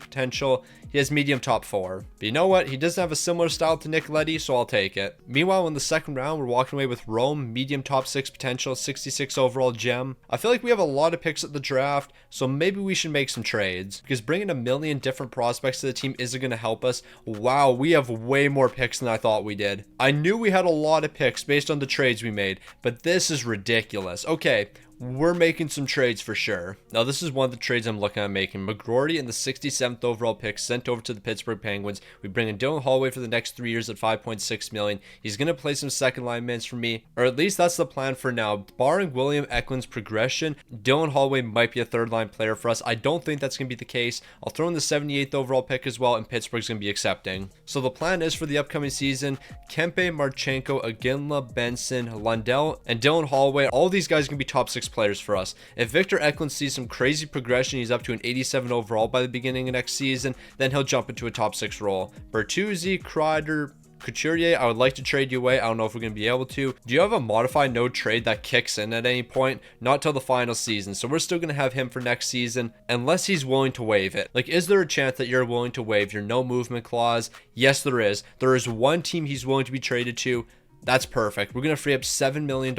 potential. He has medium top 4. But you know what? He doesn't have a similar style to Nick Leddy, so I'll take it. Meanwhile, in the second round, we're walking away with Rome, medium top 6 potential, 66 overall gem. I feel like we have a lot of picks at the draft, so maybe we should make some trades, because bringing a million different prospects to the team isn't going to help us. Wow, we have way more picks than I thought we did. I knew we had a lot of picks based on the trades we made, but this is ridiculous. Okay, we're making some trades for sure. Now, this is one of the trades I'm looking at making. McGroarty and the 67th overall pick sent over to the Pittsburgh Penguins. We bring in Dylan Holloway for the next 3 years at $5.6 million. He's going to play some second line minutes for me, or at least that's the plan for now. Barring William Eklund's progression, Dylan Holloway might be a third line player for us. I don't think that's going to be the case. I'll throw in the 78th overall pick as well, and Pittsburgh's going to be accepting. So the plan is for the upcoming season, Kempe, Marchenko, Iginla, Benson, Lundell, and Dylan Holloway. All these guys are going to be top 6 players for us. If Victor Eklund sees some crazy progression, he's up to an 87 overall by the beginning of next season, then he'll jump into a top 6 role. Bertuzzi, Kreider, Couturier, I would like to trade you away. I don't know if we're going to be able to. Do you have a modified no trade that kicks in at any point? Not till the final season. So we're still going to have him for next season unless he's willing to waive it. Like, is there a chance that you're willing to waive your no movement clause? Yes, there is. There is one team he's willing to be traded to. That's perfect. We're going to free up $7 million.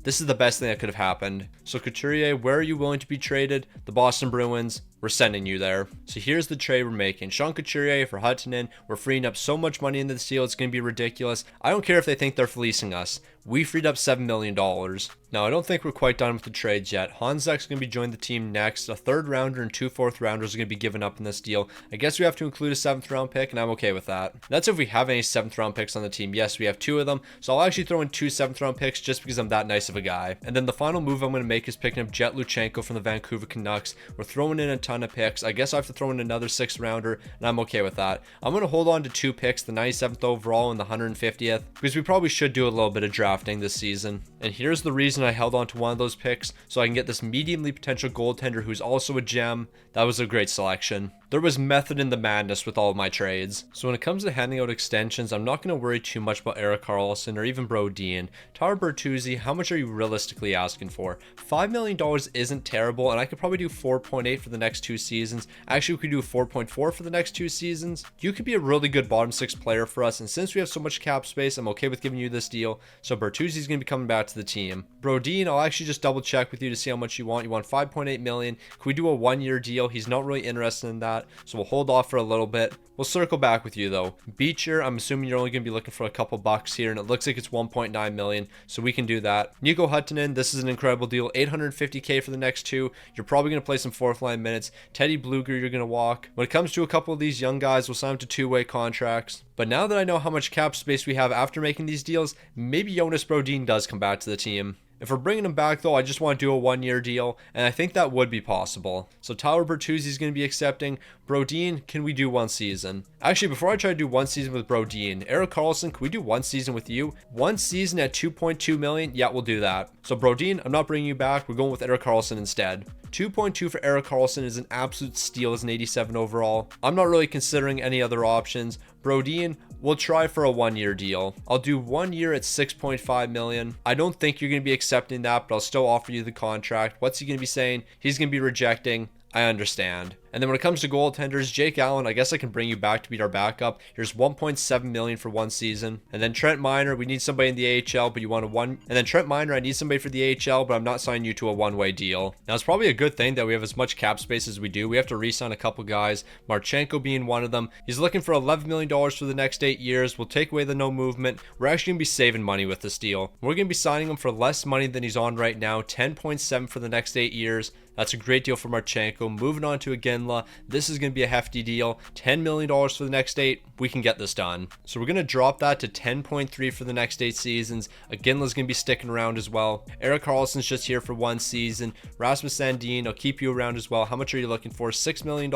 This is the best thing that could have happened. So Couturier, where are you willing to be traded? The Boston Bruins. We're sending you there. So here's the trade we're making. Sean Couturier for Huttunen. We're freeing up so much money in this deal. It's going to be ridiculous. I don't care if they think they're fleecing us. We freed up $7 million. Now, I don't think we're quite done with the trades yet. Hanzak's going to be joining the team next. A 3rd rounder and 2 4th rounders are going to be given up in this deal. I guess we have to include a 7th round pick, and I'm okay with that. That's if we have any 7th round picks on the team. Yes, we have 2 of them. So I'll actually throw in 2 7th round picks just because I'm that nice of a guy. And then the final move I'm going to make is picking up Jet Luchenko from the Vancouver Canucks. We're throwing in a ton of picks. I guess I have to throw in another 6th rounder, and I'm okay with that. I'm going to hold on to 2 picks, the 97th overall and the 150th, because we probably should do a little bit of drafting this season. And here's the reason I held on to one of those picks, so I can get this medium league potential goaltender who's also a gem. That was a great selection. There was method in the madness with all of my trades. So when it comes to handing out extensions, I'm not going to worry too much about Erik Karlsson or even Brodin. Tyler Bertuzzi, how much are you realistically asking for? $5 million isn't terrible, and I could probably do 4.8 for the next 2 seasons. Actually, we could do 4.4 for the next 2 seasons. You could be a really good bottom 6 player for us, and since we have so much cap space, I'm okay with giving you this deal. So Bertuzzi's going to be coming back to the team. Brodin, I'll actually just double check with you to see how much you want. You want 5.8 million. Can we do a 1-year deal? He's not really interested in that, so we'll hold off for a little bit. We'll circle back with you though. Beecher, I'm assuming you're only going to be looking for a couple bucks here, and it looks like it's 1.9 million, so we can do that. Nico Huttunen, this is an incredible deal. 850k for the next 2. You're probably going to play some 4th line minutes. Teddy Bluger, you're going to walk. When it comes to a couple of these young guys, we'll sign them to 2-way contracts. But now that I know how much cap space we have after making these deals, maybe Jonas Brodin does come back to the team. If we're bringing him back, though, I just want to do a 1-year deal, and I think that would be possible. So Tyler Bertuzzi is going to be accepting. Brodin, can we do 1 season? Actually, before I try to do 1 season with Brodin, Erik Karlsson, can we do 1 season with you? 1 season at 2.2 million? Yeah, we'll do that. So Brodin, I'm not bringing you back. We're going with Erik Karlsson instead. 2.2 for Erik Karlsson is an absolute steal as an 87 overall. I'm not really considering any other options. Brodin, we'll try for a 1-year deal. I'll do 1 year at 6.5 million. I don't think you're going to be accepting that, but I'll still offer you the contract. What's he going to be saying? He's going to be rejecting. I understand. And then when it comes to goaltenders, Jake Allen, I guess I can bring you back to beat our backup. Here's 1.7 million for 1 season. And then Trent Miner, we need somebody in the AHL, but you want a one. And then Trent Miner, I need somebody for the AHL, but I'm not signing you to a one-way deal. Now it's probably a good thing that we have as much cap space as we do. We have to re-sign a couple guys, Marchenko being one of them. He's looking for $11 million for the next 8 years. We'll take away the no movement. We're actually going to be saving money with this deal. We're going to be signing him for less money than he's on right now, 10.7 for the next 8 years. That's a great deal for Marchenko. Moving on to Iginla. This is going to be a hefty deal. $10 million for the next 8. We can get this done. So we're going to drop that to 10.3 for the next 8 seasons. Iginla's going to be sticking around as well. Erik Karlsson's just here for 1 season. Rasmus Sandin, I'll keep you around as well. How much are you looking for? $6 million.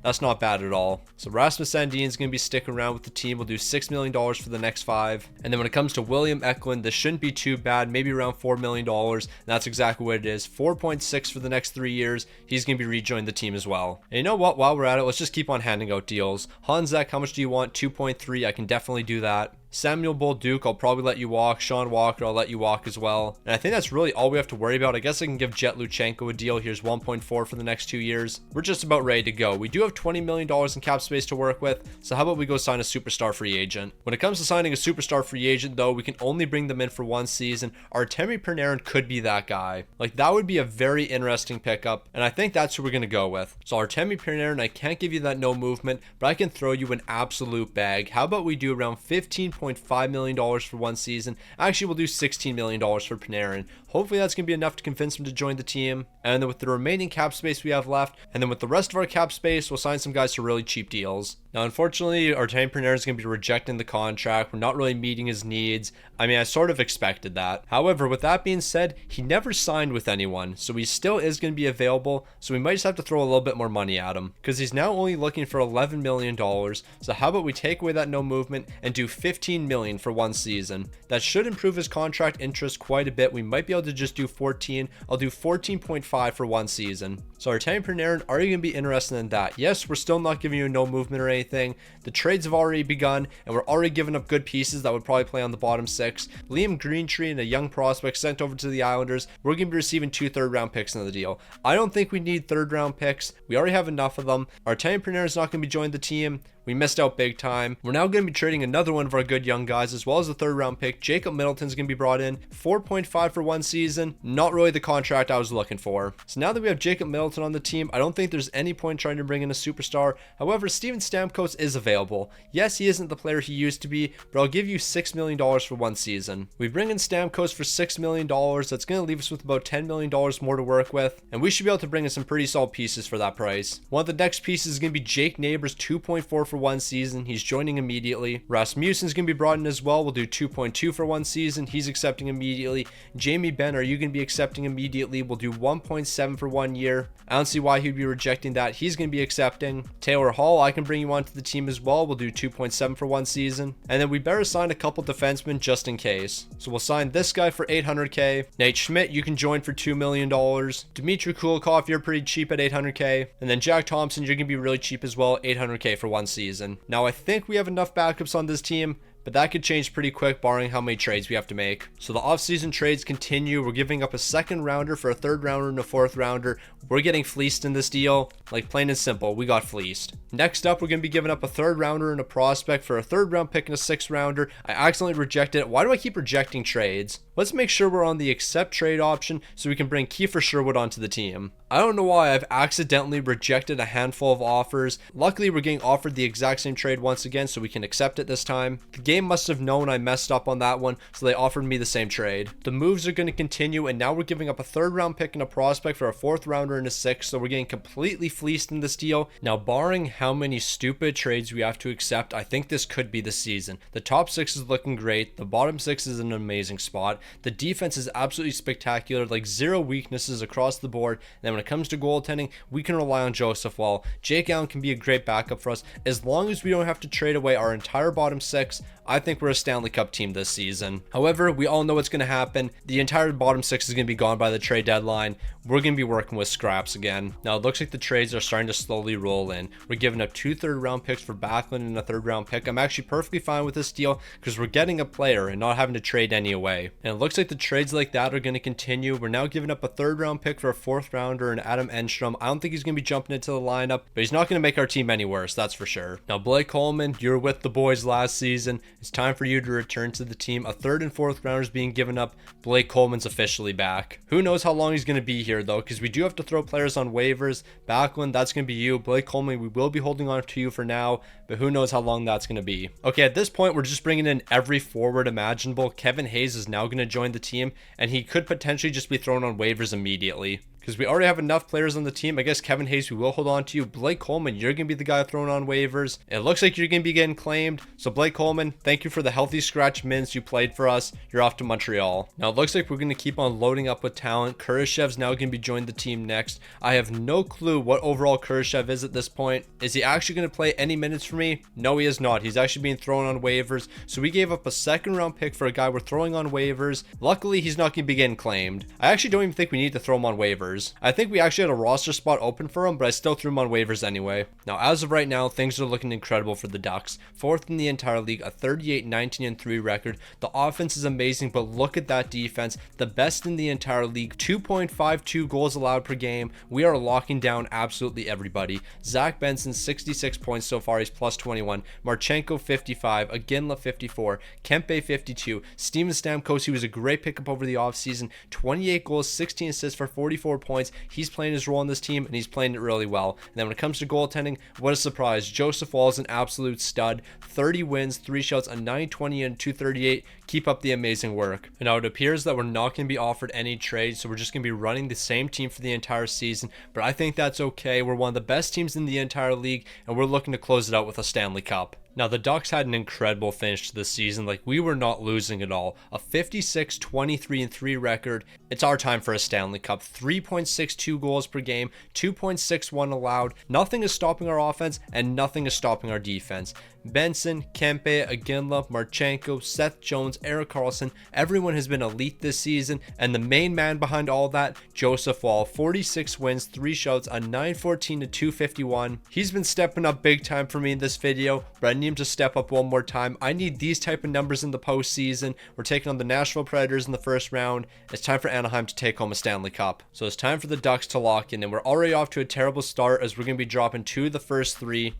That's not bad at all. So Rasmus Sandin's going to be sticking around with the team. We'll do $6 million for the next 5. And then when it comes to William Eklund, this shouldn't be too bad. Maybe around $4 million. And that's exactly what it is. 4.6 for the next 3 years. He's going to be rejoining the team as well. And you know what? While we're at it, let's just keep on handing out deals. Hanzek, how much do you want? 2.3. I can definitely do that. Samuel Bolduc, I'll probably let you walk. Sean Walker, I'll let you walk as well. And I think that's really all we have to worry about. I guess I can give Jet Luchenko a deal. Here's 1.4 for the next 2 years. We're just about ready to go. We do have $20 million in cap space to work with. So how about we go sign a superstar free agent? When it comes to signing a superstar free agent, though, we can only bring them in for 1 season. Artemi Panarin could be that guy. Like, that would be a very interesting pickup. And I think that's who we're going to go with. So Artemi Panarin, I can't give you that no movement, but I can throw you an absolute bag. How about we do around $15.5 million for 1 season? Actually, we'll do $16 million for Panarin. Hopefully that's going to be enough to convince him to join the team. And then with the remaining cap space we have left, and then with the rest of our cap space, we'll sign some guys to really cheap deals. Now, unfortunately, Artemi Panarin is going to be rejecting the contract. We're not really meeting his needs. I mean, I sort of expected that. However, with that being said, he never signed with anyone, so he still is going to be available. So we might just have to throw a little bit more money at him because he's now only looking for $11 million. So how about we take away that no movement and do $15 million for 1 season? That should improve his contract interest quite a bit. We might be able to just do 14. I'll do 14.5 for 1 season. So Artemi Panarin, are you going to be interested in that? Yes, we're still not giving you no movement or anything. The trades have already begun, and we're already giving up good pieces that would probably play on the bottom 6. Liam Greentree and a young prospect sent over to the Islanders. We're going to be receiving 2 third-round picks in the deal. I don't think we need third-round picks. We already have enough of them. Artemi Panarin is not going to be joining the team. We missed out big time. We're now going to be trading another one of our good young guys as well as the 3rd round pick. Jacob Middleton's going to be brought in. 4.5 for 1 season. Not really the contract I was looking for. So now that we have Jacob Middleton on the team, I don't think there's any point trying to bring in a superstar. However, Steven Stamkos is available. Yes, he isn't the player he used to be, but I'll give you $6 million for 1 season. We bring in Stamkos for $6 million. That's going to leave us with about $10 million more to work with. And we should be able to bring in some pretty solid pieces for that price. One of the next pieces is going to be Jake Neighbors, 2.4 for 1 season. He's joining immediately. Rasmussen's going to be brought in as well. We'll do 2.2 for 1 season. He's accepting immediately. Jamie Benn, are you going to be accepting immediately? We'll do 1.7 for 1 year. I don't see why he'd be rejecting that. He's going to be accepting. Taylor Hall, I can bring you onto the team as well. We'll do 2.7 for 1 season. And then we better sign a couple defensemen just in case. So we'll sign this guy for $800K. Nate Schmidt, you can join for $2 million. Dmitry Kulikov, you're pretty cheap at $800K. And then Jack Thompson, you're going to be really cheap as well, $800K for 1 season. Now, I think we have enough backups on this team, but that could change pretty quick barring how many trades we have to make. So the offseason trades continue. We're giving up a 2nd rounder for a 3rd rounder and a 4th rounder. We're getting fleeced in this deal. Like, plain and simple, we got fleeced. Next up, we're going to be giving up a 3rd rounder and a prospect for a 3rd round pick and a 6th rounder. I accidentally rejected it. Why do I keep rejecting trades? Let's make sure we're on the accept trade option so we can bring Kiefer Sherwood onto the team. I don't know why I've accidentally rejected a handful of offers. Luckily, we're getting offered the exact same trade once again, so we can accept it this time. The game must have known I messed up on that one, so they offered me the same trade. The moves are going to continue, and now we're giving up a 3rd round pick and a prospect for a 4th rounder and a 6th, so we're getting completely fleeced in this deal. Now, barring how many stupid trades we have to accept, I think this could be the season. The top 6 is looking great. The bottom 6 is in an amazing spot. The defense is absolutely spectacular, like 0 weaknesses across the board. And then when it comes to goaltending, we can rely on Joseph Woll. Jake Allen can be a great backup for us. As long as we don't have to trade away our entire bottom 6, I think we're a Stanley Cup team this season. However, we all know what's going to happen. The entire bottom 6 is going to be gone by the trade deadline. we're going to be working with scraps again. Now, it looks like the trades are starting to slowly roll in. We're giving up 2 third-round picks for Backlund and a third-round pick. I'm actually perfectly fine with this deal because we're getting a player and not having to trade any away. And it looks like the trades like that are going to continue. We're now giving up a third-round pick for a fourth-rounder and Adam Enstrom. I don't think he's going to be jumping into the lineup, but he's not going to make our team any worse, that's for sure. Now, Blake Coleman, you were with the boys last season. It's time for you to return to the team. A third and fourth rounders being given up. Blake Coleman's officially back. Who knows how long he's going to be here, though, because we do have to throw players on waivers. Backlund, that's going to be you. Blake Coleman, we will be holding on to you for now, but who knows how long that's going to be. Okay, at this point, we're just bringing in every forward imaginable. Kevin Hayes is now going to join the team, and he could potentially just be thrown on waivers immediately. Because we already have enough players on the team. I guess Kevin Hayes, we will hold on to you. Blake Coleman, you're going to be the guy thrown on waivers. It looks like you're going to be getting claimed. So Blake Coleman, thank you for the healthy scratch minutes you played for us. You're off to Montreal. Now it looks like we're going to keep on loading up with talent. Kurashev's now going to be joining the team next. I have no clue what overall Kurashev is at this point. Is he actually going to play any minutes for me? No, he is not. He's actually being thrown on waivers. So we gave up a second round pick for a guy we're throwing on waivers. Luckily, he's not going to be getting claimed. I actually don't even think we need to throw him on waivers. I think we actually had a roster spot open for him, but I still threw him on waivers anyway. Now, as of right now, things are looking incredible for the Ducks. 4th in the entire league, a 38-19-3 record. The offense is amazing, but look at that defense. The best in the entire league, 2.52 goals allowed per game. We are locking down absolutely everybody. Zach Benson, 66 points so far. He's plus 21. Marchenko, 55. Aginla, 54. Kempe, 52. Steven Stamkos, he was a great pickup over the offseason. 28 goals, 16 assists for 44 points. He's playing his role on this team, and he's playing it really well. And then when it comes to goaltending, what a surprise. Joseph Woll is an absolute stud. 30 wins, 3 shots, a 920 and 238. Keep up the amazing work. And now it appears that we're not going to be offered any trades, so we're just going to be running the same team for the entire season. But I think that's okay. We're one of the best teams in the entire league, and we're looking to close it out with a Stanley Cup. Now, the Ducks had an incredible finish to the season. Like, we were not losing at all. A 56-23-3 record. It's our time for a Stanley Cup. 3.62 goals per game, 2.61 allowed. Nothing is stopping our offense, and nothing is stopping our defense. Benson, Kempe, Aginla, Marchenko, Seth Jones, Erik Karlsson, everyone has been elite this season, and the main man behind all that, Joseph Woll, 46 wins, 3 shouts, a 914 to 251. He's been stepping up big time for me in this video, but I need him to step up one more time. I need these type of numbers in the postseason. We're taking on the Nashville Predators in the first round. It's time for Anaheim to take home a Stanley Cup. So it's time for the Ducks to lock in, and we're already off to a terrible start as we're going to be dropping 2 of the first 3.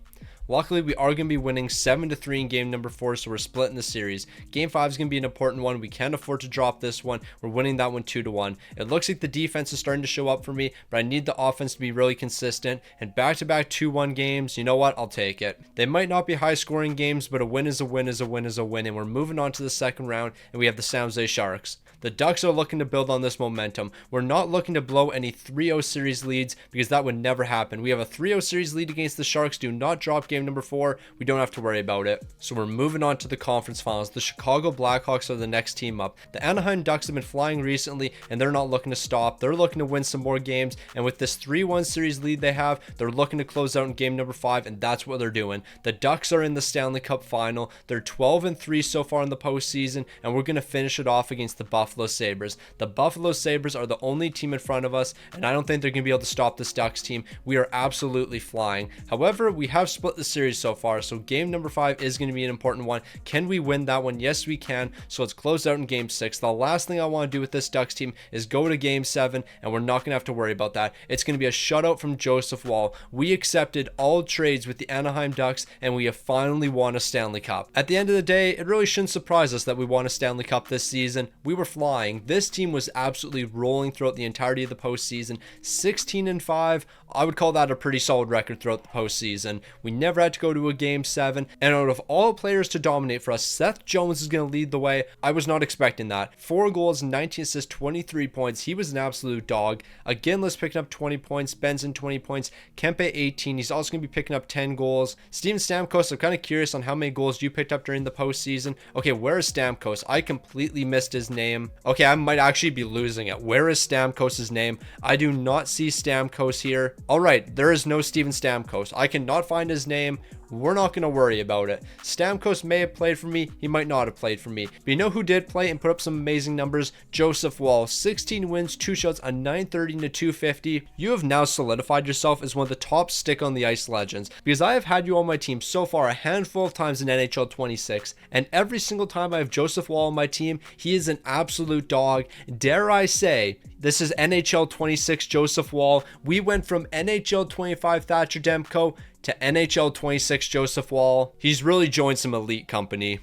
Luckily, we are going to be winning 7-3 in game number 4, so we're splitting the series. Game 5 is going to be an important one. We can't afford to drop this one. We're winning that one 2-1. It looks like the defense is starting to show up for me, but I need the offense to be really consistent. And back-to-back 2-1 games, you know what? I'll take it. They might not be high-scoring games, but a win is a win is a win is a win. And we're moving on to the second round, and we have the San Jose Sharks. The Ducks are looking to build on this momentum. We're not looking to blow any 3-0 series leads because that would never happen. We have a 3-0 series lead against the Sharks. Do not drop game number 4. We don't have to worry about it. So we're moving on to the conference finals. The Chicago Blackhawks are the next team up. The Anaheim Ducks have been flying recently, and they're not looking to stop. They're looking to win some more games, and with this 3-1 series lead they have, they're looking to close out in game number 5, and that's what they're doing. The Ducks are in the Stanley Cup final. They're 12-3 so far in the postseason, and we're going to finish it off against the Buffalo Sabres. The Buffalo Sabres are the only team in front of us, and I don't think they're going to be able to stop this Ducks team. We are absolutely flying. However, we have split the series so far, so game number 5 is going to be an important one. Can we win that one? Yes, we can. So let's close out in game 6. The last thing I want to do with this Ducks team is go to game 7, and we're not going to have to worry about that. It's going to be a shutout from Joseph Woll. We accepted all trades with the Anaheim Ducks, and we have finally won a Stanley Cup. At the end of the day, it really shouldn't surprise us that we won a Stanley Cup this season. We were flying. This team was absolutely rolling throughout the entirety of the postseason. 16-5, I would call that a pretty solid record throughout the postseason. We never had to go to a game 7, and out of all players to dominate for us, Seth Jones is going to lead the way. I was not expecting that. 4 goals, 19 assists, 23 points. He was an absolute dog. Again, let's picking up 20 points. Benson 20 points. Kempe 18. He's also going to be picking up 10 goals. Steven Stamkos, I'm kind of curious on how many goals you picked up during the postseason. Okay, where is Stamkos? I completely missed his name. Okay, I might actually be losing it. Where is Stamkos' name? I do not see Stamkos here. All right, there is no Steven Stamkos. I cannot find his name. name, we're not going to worry about it. Stamkos may have played for me, he might not have played for me. But you know who did play and put up some amazing numbers? Joseph Woll, 16 wins, 2 shots, a 930 to 250. You have now solidified yourself as one of the top stick on the ice legends, because I have had you on my team so far a handful of times in NHL 26, and every single time I have Joseph Woll on my team, he is an absolute dog. Dare I say, this is NHL 26 Joseph Woll. We went from NHL 25 Thatcher Demko to NHL 26 Joseph Woll. He's really joined some elite company.